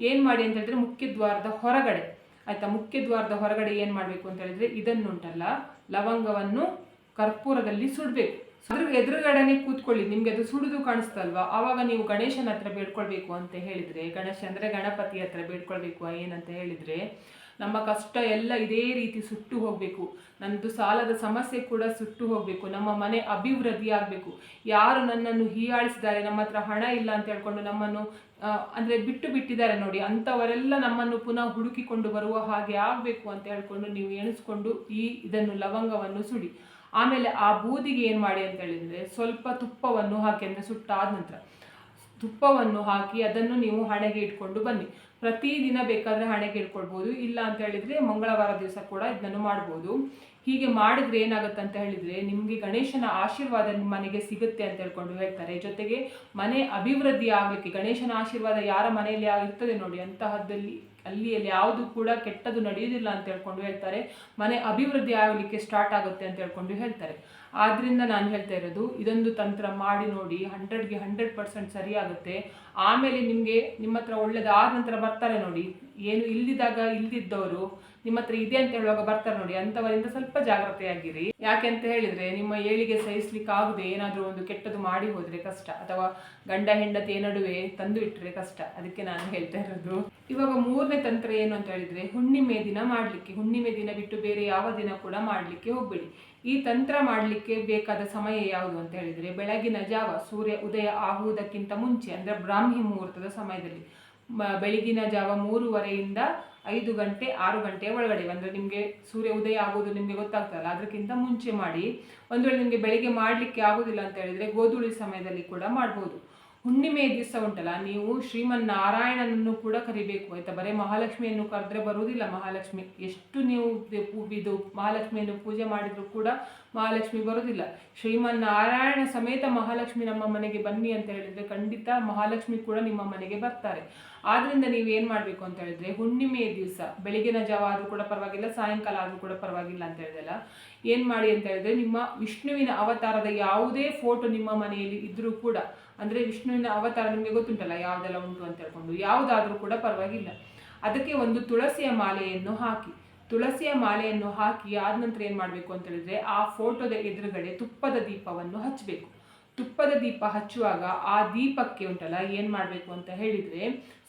ಏನು ಮಾಡಿ ಅಂತ ಹೇಳಿದ್ರೆ, ಮುಖ್ಯ ದ್ವಾರದ ಹೊರಗಡೆ, ಆಯಿತಾ, ಮುಖ್ಯ ದ್ವಾರದ ಹೊರಗಡೆ ಏನು ಮಾಡಬೇಕು ಅಂತ ಹೇಳಿದರೆ, ಇದನ್ನುಂಟಲ್ಲ, ಲವಂಗವನ್ನು ಕರ್ಪೂರದಲ್ಲಿ ಸುಡಬೇಕು. ಅದ್ರ ಎದುರುಗಡೆನೇ ಕೂತ್ಕೊಳ್ಳಿ. ನಿಮಗೆ ಅದು ಸುಡುದು ಕಾಣಿಸ್ತಲ್ವಾ, ಆವಾಗ ನೀವು ಗಣೇಶನ ಹತ್ರ ಬೇಡ್ಕೊಳ್ಬೇಕು ಅಂತ ಹೇಳಿದರೆ, ಗಣೇಶ ಅಂದರೆ ಗಣಪತಿ ಹತ್ರ ಬೇಡ್ಕೊಳ್ಬೇಕು. ಏನಂತ ಹೇಳಿದರೆ, ನಮ್ಮ ಕಷ್ಟ ಎಲ್ಲ ಇದೇ ರೀತಿ ಸುಟ್ಟು ಹೋಗಬೇಕು, ನನ್ನದು ಸಾಲದ ಸಮಸ್ಯೆ ಕೂಡ ಸುಟ್ಟು ಹೋಗಬೇಕು, ನಮ್ಮ ಮನೆ ಅಭಿವೃದ್ಧಿ ಆಗಬೇಕು, ಯಾರು ನನ್ನನ್ನು ಹೀಯಾಳಿಸಿದ್ದಾರೆ, ನಮ್ಮ ಹತ್ರ ಹಣ ಇಲ್ಲ ಅಂತ ಹೇಳ್ಕೊಂಡು ನಮ್ಮನ್ನು ಅಂದರೆ ಬಿಟ್ಟಿದ್ದಾರೆ ನೋಡಿ, ಅಂಥವರೆಲ್ಲ ನಮ್ಮನ್ನು ಪುನಃ ಹುಡುಕಿಕೊಂಡು ಬರುವ ಹಾಗೆ ಆಗಬೇಕು ಅಂತ ಹೇಳ್ಕೊಂಡು ನೀವು ಎಣಿಸ್ಕೊಂಡು ಇದನ್ನು ಲವಂಗವನ್ನು ಸುಡಿ. ಆಮೇಲೆ ಆ ಬೂದಿಗೆ ಏನು ಮಾಡಿ ಅಂತ ಹೇಳಿದರೆ, ಸ್ವಲ್ಪ ತುಪ್ಪವನ್ನು ಹಾಕಿ, ಅಂದರೆ ಸುಟ್ಟಾದ ನಂತರ ತುಪ್ಪವನ್ನು ಹಾಕಿ ಅದನ್ನು ನೀವು ಹಣೆಗೆ ಇಟ್ಕೊಂಡು ಬನ್ನಿ. ಪ್ರತಿದಿನ ಬೇಕಾದರೆ ಹಣೆಗೆ ಇಟ್ಕೊಳ್ಬೋದು, ಇಲ್ಲ ಅಂತ ಹೇಳಿದರೆ ಮಂಗಳವಾರ ದಿವಸ ಕೂಡ ಇದನ್ನು ಮಾಡ್ಬೋದು. ಹೀಗೆ ಮಾಡಿದರೆ ಏನಾಗುತ್ತೆ ಅಂತ ಹೇಳಿದರೆ, ನಿಮಗೆ ಗಣೇಶನ ಆಶೀರ್ವಾದ ನಿಮ್ಮ ಮನೆಗೆ ಸಿಗುತ್ತೆ ಅಂತ ಹೇಳ್ಕೊಂಡು ಹೇಳ್ತಾರೆ. ಜೊತೆಗೆ ಮನೆ ಅಭಿವೃದ್ಧಿ ಆಗಲಿಕ್ಕೆ, ಗಣೇಶನ ಆಶೀರ್ವಾದ ಯಾರ ಮನೆಯಲ್ಲಿ ಇರ್ತದೆ ನೋಡಿ, ಅಂತಹದ್ದಲ್ಲಿ ಅಲ್ಲಿ ಯಾವುದು ಕೂಡ ಕೆಟ್ಟದ್ದು ನಡೆಯುವುದಿಲ್ಲ ಅಂತ ಹೇಳ್ಕೊಂಡು ಹೇಳ್ತಾರೆ. ಮನೆ ಅಭಿವೃದ್ಧಿ ಆಗಲಿಕ್ಕೆ ಸ್ಟಾರ್ಟ್ ಆಗುತ್ತೆ ಅಂತ ಹೇಳ್ಕೊಂಡು ಹೇಳ್ತಾರೆ. ಆದ್ದರಿಂದ ನಾನು ಹೇಳ್ತಾ ಇರೋದು, ಇದೊಂದು ತಂತ್ರ ಮಾಡಿ ನೋಡಿ, 100ಗೆ 100% ಸರಿಯಾಗುತ್ತೆ. ಆಮೇಲೆ ನಿಮಗೆ ನಿಮ್ಮ ಹತ್ರ ಒಳ್ಳೇದಾದ ನಂತರ ಬರ್ತಾರೆ ನೋಡಿ, ಏನು ಇಲ್ದಿದ್ದಾಗ ಇಲ್ದಿದ್ದವರು ನಿಮ್ಮ ಹತ್ರ ಇದೆ ಅಂತ ಹೇಳುವಾಗ ಬರ್ತಾರೆ ನೋಡಿ, ಅಂಥವರಿಂದ ಸ್ವಲ್ಪ ಜಾಗ್ರತೆಯಾಗಿರಿ. ಯಾಕೆ ಅಂತ ಹೇಳಿದರೆ, ನಿಮ್ಮ ಏಳಿಗೆ ಸಹಿಸ್ಲಿಕ್ಕೆ ಆಗದೆ ಏನಾದರೂ ಒಂದು ಕೆಟ್ಟದ್ದು ಮಾಡಿ ಹೋದರೆ ಕಷ್ಟ, ಅಥವಾ ಗಂಡ ಹೆಂಡತಿ ನಡುವೆ ತಂದು ಇಟ್ಟರೆ ಕಷ್ಟ. ಅದಕ್ಕೆ ನಾನು ಹೇಳ್ತಾ ಇರೋದು. ಇವಾಗ 3ನೇ ತಂತ್ರ ಏನು ಅಂತ ಹೇಳಿದರೆ, ಹುಣ್ಣಿಮೆ ದಿನ ಮಾಡಲಿಕ್ಕೆ, ಹುಣ್ಣಿಮೆ ದಿನ ಬಿಟ್ಟು ಬೇರೆ ಯಾವ ದಿನ ಕೂಡ ಮಾಡಲಿಕ್ಕೆ ಹೋಗಬೇಡಿ. ಈ ತಂತ್ರ ಮಾಡಲಿಕ್ಕೆ ಬೇಕಾದ ಸಮಯ ಯಾವುದು ಅಂತ ಹೇಳಿದರೆ, ಬೆಳಗಿನ ಜಾವ ಸೂರ್ಯ ಉದಯ ಆಗುವುದಕ್ಕಿಂತ ಮುಂಚೆ, ಅಂದರೆ ಬ್ರಾಹ್ಮಿ ಮುಹೂರ್ತದ ಸಮಯದಲ್ಲಿ, ಬೆಳಗಿನ ಜಾವ 3:30ಯಿಂದ 5 ಗಂಟೆ 6 ಗಂಟೆಯ ಒಳಗಡೆ, ಅಂದರೆ ನಿಮಗೆ ಸೂರ್ಯ ಉದಯ ಆಗೋದು ನಿಮಗೆ ಗೊತ್ತಾಗ್ತಲ್ಲ, ಅದಕ್ಕಿಂತ ಮುಂಚೆ ಮಾಡಿ. ಒಂದು ವೇಳೆ ನಿಮಗೆ ಬೆಳಿಗ್ಗೆ ಮಾಡಲಿಕ್ಕೆ ಆಗೋದಿಲ್ಲ ಅಂತ ಹೇಳಿದರೆ ಗೋಧೂಳಿ ಸಮಯದಲ್ಲಿ ಕೂಡ ಮಾಡ್ಬೋದು. ಹುಣ್ಣಿಮೆ ದಿವಸ ಉಂಟಲ್ಲ, ನೀವು ಶ್ರೀಮನ್ನಾರಾಯಣನನ್ನು ಕೂಡ ಕರಿಬೇಕು ಆಯ್ತಾ. ಬರೀ ಮಹಾಲಕ್ಷ್ಮಿಯನ್ನು ಕರೆದ್ರೆ ಬರುವುದಿಲ್ಲ ಮಹಾಲಕ್ಷ್ಮಿ. ಎಷ್ಟು ನೀವು ಇದು ಮಹಾಲಕ್ಷ್ಮಿಯನ್ನು ಪೂಜೆ ಮಾಡಿದರೂ ಕೂಡ ಮಹಾಲಕ್ಷ್ಮಿ ಬರುವುದಿಲ್ಲ. ಶ್ರೀಮನ್ನಾರಾಯಣ ಸಮೇತ ಮಹಾಲಕ್ಷ್ಮಿ ನಮ್ಮ ಮನೆಗೆ ಬನ್ನಿ ಅಂತ ಹೇಳಿದರೆ ಖಂಡಿತ ಮಹಾಲಕ್ಷ್ಮಿ ಕೂಡ ನಿಮ್ಮ ಮನೆಗೆ ಬರ್ತಾರೆ. ಆದ್ದರಿಂದ ನೀವು ಏನು ಮಾಡಬೇಕು ಅಂತ ಹೇಳಿದ್ರೆ, ಹುಣ್ಣಿಮೆಯ ದಿವಸ ಬೆಳಗಿನ ಜಾವ ಆದರೂ ಕೂಡ ಪರವಾಗಿಲ್ಲ, ಸಾಯಂಕಾಲ ಆದರೂ ಕೂಡ ಪರವಾಗಿಲ್ಲ ಅಂತ ಹೇಳಿದೆಲ್ಲ, ಏನು ಮಾಡಿ ಅಂತ ಹೇಳಿದ್ರೆ, ನಿಮ್ಮ ವಿಷ್ಣುವಿನ ಅವತಾರದ ಯಾವುದೇ ಫೋಟೋ ನಿಮ್ಮ ಮನೆಯಲ್ಲಿ ಇದ್ದರೂ ಕೂಡ, ಅಂದರೆ ವಿಷ್ಣುವಿನ ಅವತಾರ ನಿಮಗೆ ಗೊತ್ತುಂಟಲ್ಲ ಯಾವುದೆಲ್ಲ ಉಂಟು ಅಂತ ಹೇಳ್ಕೊಂಡು, ಯಾವುದಾದ್ರೂ ಕೂಡ ಪರವಾಗಿಲ್ಲ, ಅದಕ್ಕೆ ಒಂದು ತುಳಸಿಯ ಮಾಲೆಯನ್ನು ಹಾಕಿ. ತುಳಸಿಯ ಮಾಲೆಯನ್ನು ಹಾಕಿ ಆದ ನಂತರ ಏನು ಮಾಡಬೇಕು ಅಂತ ಹೇಳಿದ್ರೆ, ಆ ಫೋಟೋದ ಎದುರುಗಡೆ ತುಪ್ಪದ ದೀಪವನ್ನು ಹಚ್ಚಬೇಕು. ತುಪ್ಪದ ದೀಪ ಹಚ್ಚುವಾಗ ಆ ದೀಪಕ್ಕೆ ಉಂಟಲ್ಲ ಏನು ಮಾಡಬೇಕು ಅಂತ ಹೇಳಿದರೆ,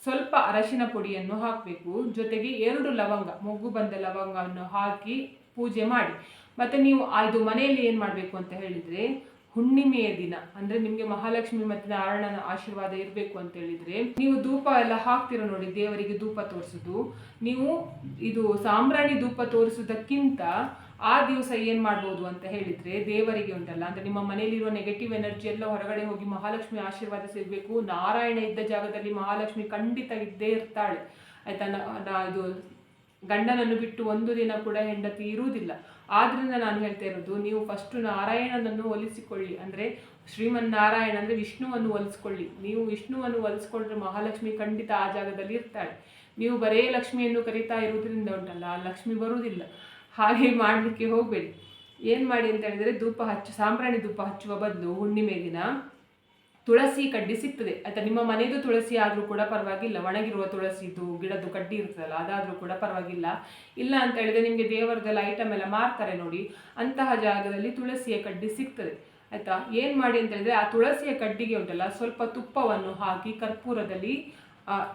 ಸ್ವಲ್ಪ ಅರಶಿನ ಪುಡಿಯನ್ನು ಹಾಕಬೇಕು. ಜೊತೆಗೆ 2 ಲವಂಗ, ಮೊಗ್ಗು ಬಂದ ಲವಂಗವನ್ನು ಹಾಕಿ ಪೂಜೆ ಮಾಡಿ. ಮತ್ತು ನೀವು ಇದು ಮನೆಯಲ್ಲಿ ಏನು ಮಾಡಬೇಕು ಅಂತ ಹೇಳಿದರೆ, ಹುಣ್ಣಿಮೆಯ ದಿನ, ಅಂದರೆ ನಿಮಗೆ ಮಹಾಲಕ್ಷ್ಮಿ ಮತ್ತು ನಾರಾಯಣನ ಆಶೀರ್ವಾದ ಇರಬೇಕು ಅಂತ ಹೇಳಿದರೆ, ನೀವು ಧೂಪ ಎಲ್ಲ ಹಾಕ್ತಿರೋ ನೋಡಿ, ದೇವರಿಗೆ ಧೂಪ ತೋರಿಸೋದು, ನೀವು ಇದು ಸಾಂಬ್ರಾಣಿ ಧೂಪ ತೋರಿಸೋದಕ್ಕಿಂತ ಆ ದಿವಸ ಏನು ಮಾಡ್ಬೋದು ಅಂತ ಹೇಳಿದರೆ, ದೇವರಿಗೆ ಉಂಟಲ್ಲ, ಅಂದರೆ ನಿಮ್ಮ ಮನೆಯಲ್ಲಿರುವ ನೆಗೆಟಿವ್ ಎನರ್ಜಿ ಎಲ್ಲ ಹೊರಗಡೆ ಹೋಗಿ ಮಹಾಲಕ್ಷ್ಮಿ ಆಶೀರ್ವಾದ ಸಿಗಬೇಕು. ನಾರಾಯಣ ಇದ್ದ ಜಾಗದಲ್ಲಿ ಮಹಾಲಕ್ಷ್ಮಿ ಖಂಡಿತ ಇದ್ದೇ ಇರ್ತಾಳೆ ಆಯಿತಾ. ಇದು ಗಂಡನನ್ನು ಬಿಟ್ಟು ಒಂದು ದಿನ ಕೂಡ ಹೆಂಡತಿ ಇರುವುದಿಲ್ಲ. ಆದ್ದರಿಂದ ನಾನು ಹೇಳ್ತಾ ಇರೋದು, ನೀವು ಫಸ್ಟು ನಾರಾಯಣನನ್ನು ಒಲಿಸಿಕೊಳ್ಳಿ, ಅಂದರೆ ಶ್ರೀಮನ್ನಾರಾಯಣ ಅಂದರೆ ವಿಷ್ಣುವನ್ನು ಒಲಿಸ್ಕೊಳ್ಳಿ. ನೀವು ವಿಷ್ಣುವನ್ನು ಒಲಿಸ್ಕೊಂಡ್ರೆ ಮಹಾಲಕ್ಷ್ಮಿ ಖಂಡಿತ ಆ ಜಾಗದಲ್ಲಿ ಇರ್ತಾಳೆ. ನೀವು ಬರೇ ಲಕ್ಷ್ಮಿಯನ್ನು ಕರೀತಾ ಇರುವುದರಿಂದ ಉಂಟಲ್ಲ, ಆ ಲಕ್ಷ್ಮಿ ಬರುವುದಿಲ್ಲ. ಹಾಗೆ ಮಾಡಲಿಕ್ಕೆ ಹೋಗಬೇಡಿ. ಏನು ಮಾಡಿ ಅಂತ ಹೇಳಿದರೆ, ಸಾಂಬ್ರಾಣಿ ಧೂಪ ಹಚ್ಚುವ ಬದಲು ಹುಣ್ಣಿಮೆ ದಿನ ತುಳಸಿ ಕಡ್ಡಿ ಸಿಗ್ತದೆ ಆಯಿತಾ. ನಿಮ್ಮ ಮನೆಯದು ತುಳಸಿ ಆದರೂ ಕೂಡ ಪರವಾಗಿಲ್ಲ, ಒಣಗಿರುವ ತುಳಸಿದು ಗಿಡದ್ದು ಕಡ್ಡಿ ಇರ್ತದಲ್ಲ, ಅದಾದರೂ ಕೂಡ ಪರವಾಗಿಲ್ಲ. ಇಲ್ಲ ಅಂತ ಹೇಳಿದರೆ ನಿಮಗೆ ದೇವರದೆಲ್ಲ ಐಟಮ್ ಎಲ್ಲ ಮಾರ್ತಾರೆ ನೋಡಿ, ಅಂತಹ ಜಾಗದಲ್ಲಿ ತುಳಸಿಯ ಕಡ್ಡಿ ಸಿಗ್ತದೆ ಆಯಿತಾ. ಏನು ಮಾಡಿ ಅಂತ ಹೇಳಿದರೆ, ಆ ತುಳಸಿಯ ಕಡ್ಡಿಗೆ ಉಂಟಲ್ಲ ಸ್ವಲ್ಪ ತುಪ್ಪವನ್ನು ಹಾಕಿ ಕರ್ಪೂರದಲ್ಲಿ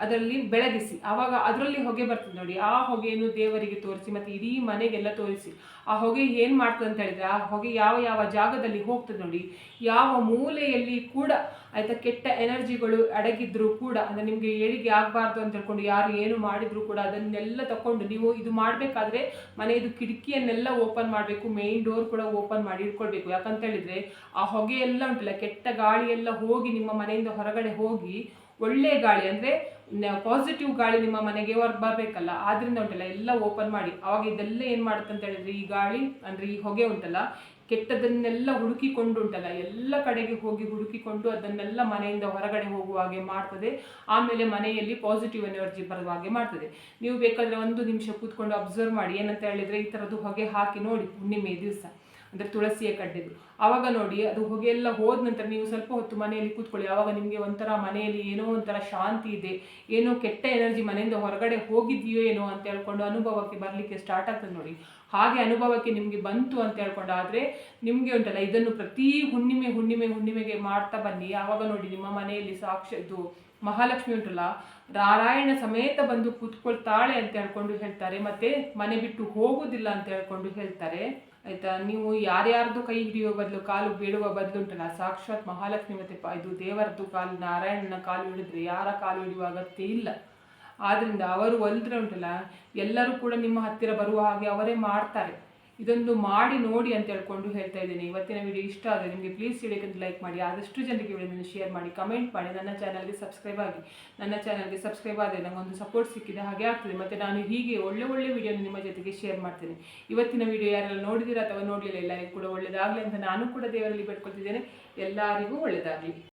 ಅದರಲ್ಲಿ ಬೆಳಗಿಸಿ. ಆವಾಗ ಅದರಲ್ಲಿ ಹೊಗೆ ಬರ್ತದೆ ನೋಡಿ, ಆ ಹೊಗೆಯನ್ನು ದೇವರಿಗೆ ತೋರಿಸಿ ಮತ್ತು ಇಡೀ ಮನೆಗೆಲ್ಲ ತೋರಿಸಿ. ಆ ಹೊಗೆ ಏನು ಮಾಡ್ತದೆ ಅಂತ ಹೇಳಿದರೆ, ಆ ಹೊಗೆ ಯಾವ ಯಾವ ಜಾಗದಲ್ಲಿ ಹೋಗ್ತದೆ ನೋಡಿ, ಯಾವ ಮೂಲೆಯಲ್ಲಿ ಕೂಡ ಆಯಿತಾ ಕೆಟ್ಟ ಎನರ್ಜಿಗಳು ಅಡಗಿದ್ರೂ ಕೂಡ, ಅಂದರೆ ನಿಮಗೆ ಏಳಿಗೆ ಆಗಬಾರ್ದು ಅಂತ ಹೇಳ್ಕೊಂಡು ಯಾರು ಏನು ಮಾಡಿದರೂ ಕೂಡ ಅದನ್ನೆಲ್ಲ ತಗೊಂಡು ನೀವು ಇದು ಮಾಡಬೇಕಾದ್ರೆ ಮನೆಯದು ಕಿಟಕಿಯನ್ನೆಲ್ಲ ಓಪನ್ ಮಾಡಬೇಕು, ಮೇನ್ ಡೋರ್ ಕೂಡ ಓಪನ್ ಮಾಡಿ ಇಟ್ಕೊಳ್ಬೇಕು. ಯಾಕಂತ ಹೇಳಿದರೆ ಆ ಹೊಗೆ ಎಲ್ಲ ಉಂಟಲ್ಲ, ಕೆಟ್ಟ ಗಾಳಿ ಎಲ್ಲ ಹೋಗಿ ನಿಮ್ಮ ಮನೆಯಿಂದ ಹೊರಗಡೆ ಹೋಗಿ ಒಳ್ಳೆ ಗಾಳಿ, ಅಂದರೆ ಪಾಸಿಟಿವ್ ಗಾಳಿ ನಿಮ್ಮ ಮನೆಗೆ ಬರಬೇಕಲ್ಲ. ಆದ್ದರಿಂದ ಉಂಟಲ್ಲ ಎಲ್ಲ ಓಪನ್ ಮಾಡಿ. ಆವಾಗ ಇದೆಲ್ಲ ಏನು ಮಾಡುತ್ತೆ ಅಂತ ಹೇಳಿದರೆ, ಈ ಗಾಳಿ ಅಂದರೆ ಈ ಹೊಗೆ ಉಂಟಲ್ಲ, ಕೆಟ್ಟದನ್ನೆಲ್ಲ ಹುಡುಕಿಕೊಂಡು ಉಂಟಲ್ಲ ಎಲ್ಲ ಕಡೆಗೆ ಹೋಗಿ ಹುಡುಕಿಕೊಂಡು ಅದನ್ನೆಲ್ಲ ಮನೆಯಿಂದ ಹೊರಗಡೆ ಹೋಗುವ ಹಾಗೆ ಮಾಡ್ತದೆ. ಆಮೇಲೆ ಮನೆಯಲ್ಲಿ ಪಾಸಿಟಿವ್ ಎನರ್ಜಿ ಬರುವ ಹಾಗೆ ಮಾಡ್ತದೆ. ನೀವು ಬೇಕಾದರೆ 1 ನಿಮಿಷ ಕೂತ್ಕೊಂಡು ಅಬ್ಸರ್ವ್ ಮಾಡಿ. ಏನಂತ ಹೇಳಿದರೆ, ಈ ಥರದ್ದು ಹೊಗೆ ಹಾಕಿ ನೋಡಿ ಹುಣ್ಣಿಮೆ ದಿವಸ, ಅಂದರೆ ತುಳಸಿಯ ಕಡ್ಡೆದು. ಆವಾಗ ನೋಡಿ ಅದು ಹೊಗೆ ಎಲ್ಲ ಹೋದ ನಂತರ ನೀವು ಸ್ವಲ್ಪ ಹೊತ್ತು ಮನೆಯಲ್ಲಿ ಕೂತ್ಕೊಳ್ಳಿ. ಆವಾಗ ನಿಮಗೆ ಒಂಥರ ಮನೆಯಲ್ಲಿ ಏನೋ ಒಂಥರ ಶಾಂತಿ ಇದೆ, ಏನೋ ಕೆಟ್ಟ ಎನರ್ಜಿ ಮನೆಯಿಂದ ಹೊರಗಡೆ ಹೋಗಿದೆಯೋ ಏನೋ ಅಂತ ಹೇಳ್ಕೊಂಡು ಅನುಭವಕ್ಕೆ ಬರಲಿಕ್ಕೆ ಸ್ಟಾರ್ಟ್ ಆಗ್ತದೆ ನೋಡಿ. ಹಾಗೆ ಅನುಭವಕ್ಕೆ ನಿಮಗೆ ಬಂತು ಅಂತ ಹೇಳ್ಕೊಂಡು ಆದರೆ ನಿಮಗೆ ಉಂಟಲ್ಲ, ಇದನ್ನು ಪ್ರತಿ ಹುಣ್ಣಿಮೆಗೆ ಮಾಡ್ತಾ ಬನ್ನಿ. ಆವಾಗ ನೋಡಿ ನಿಮ್ಮ ಮನೆಯಲ್ಲಿ ಇದು ಮಹಾಲಕ್ಷ್ಮಿ ಉಂಟಲ್ಲ, ನಾರಾಯಣ ಸಮೇತ ಬಂದು ಕೂತ್ಕೊಳ್ತಾಳೆ ಅಂತ ಹೇಳ್ಕೊಂಡು ಹೇಳ್ತಾರೆ. ಮತ್ತು ಮನೆ ಬಿಟ್ಟು ಹೋಗುವುದಿಲ್ಲ ಅಂತ ಹೇಳ್ಕೊಂಡು ಹೇಳ್ತಾರೆ ಆಯಿತಾ. ನೀವು ಯಾರ್ಯಾರ್ದು ಕೈ ಹಿಡಿಯುವ ಬದಲು, ಕಾಲು ಬೀಳುವ ಬದಲು ಉಂಟಲ್ಲ, ಸಾಕ್ಷಾತ್ ಮಹಾಲಕ್ಷ್ಮಿ ಮತ್ತು ಇದು ದೇವರದ್ದು ಕಾಲು, ನಾರಾಯಣನ ಕಾಲು ಹಿಡಿದ್ರೆ ಯಾರ ಕಾಲು ಹಿಡಿಯುವ ಅಗತ್ಯ ಇಲ್ಲ. ಆದ್ದರಿಂದ ಅವರು ಒಲಿದ್ರೆ ಉಂಟಲ್ಲ, ಎಲ್ಲರೂ ಕೂಡ ನಿಮ್ಮ ಹತ್ತಿರ ಬರುವ ಹಾಗೆ ಅವರೇ ಮಾಡ್ತಾರೆ. ಇದೊಂದು ಮಾಡಿ ನೋಡಿ ಅಂತ ಹೇಳ್ಕೊಂಡು ಹೇಳ್ತಾ ಇದ್ದೀನಿ. ಇವತ್ತಿನ ವಿಡಿಯೋ ಇಷ್ಟ ಆದರೆ ನಿಮಗೆ ಪ್ಲೀಸ್ ವಿಡಿಯೋಕ್ಕೆ ಲೈಕ್ ಮಾಡಿ, ಆದಷ್ಟು ಜನರಿಗೆ ವಿಡಿಯೋನ ಶೇರ್ ಮಾಡಿ, ಕಮೆಂಟ್ ಮಾಡಿ, ನನ್ನ ಚಾನಲ್ಗೆ ಸಬ್ಸ್ಕ್ರೈಬ್ ಆಗಿ. ನನ್ನ ಚಾನಲ್ಗೆ ಸಬ್ಸ್ಕ್ರೈಬ್ ಆದರೆ ನನಗೊಂದು ಸಪೋರ್ಟ್ ಸಿಕ್ಕಿದೆ ಹಾಗೆ ಆಗ್ತದೆ. ಮತ್ತು ನಾನು ಹೀಗೆ ಒಳ್ಳೆ ವಿಡಿಯೋನ ನಿಮ್ಮ ಜೊತೆಗೆ ಶೇರ್ ಮಾಡ್ತೇನೆ. ಇವತ್ತಿನ ವಿಡಿಯೋ ಯಾರೆಲ್ಲ ನೋಡಿದ್ದೀರಾ ಅಥವಾ ನೋಡಲಿಲ್ಲ, ಎಲ್ಲರಿಗೂ ಕೂಡ ಒಳ್ಳೆಯದಾಗಲಿ ಅಂತ ನಾನು ಕೂಡ ದೇವರಲ್ಲಿ ಬೇಡ್ಕೊಳ್ತಿದ್ದೇನೆ. ಎಲ್ಲರಿಗೂ ಒಳ್ಳೆಯದಾಗಲಿ.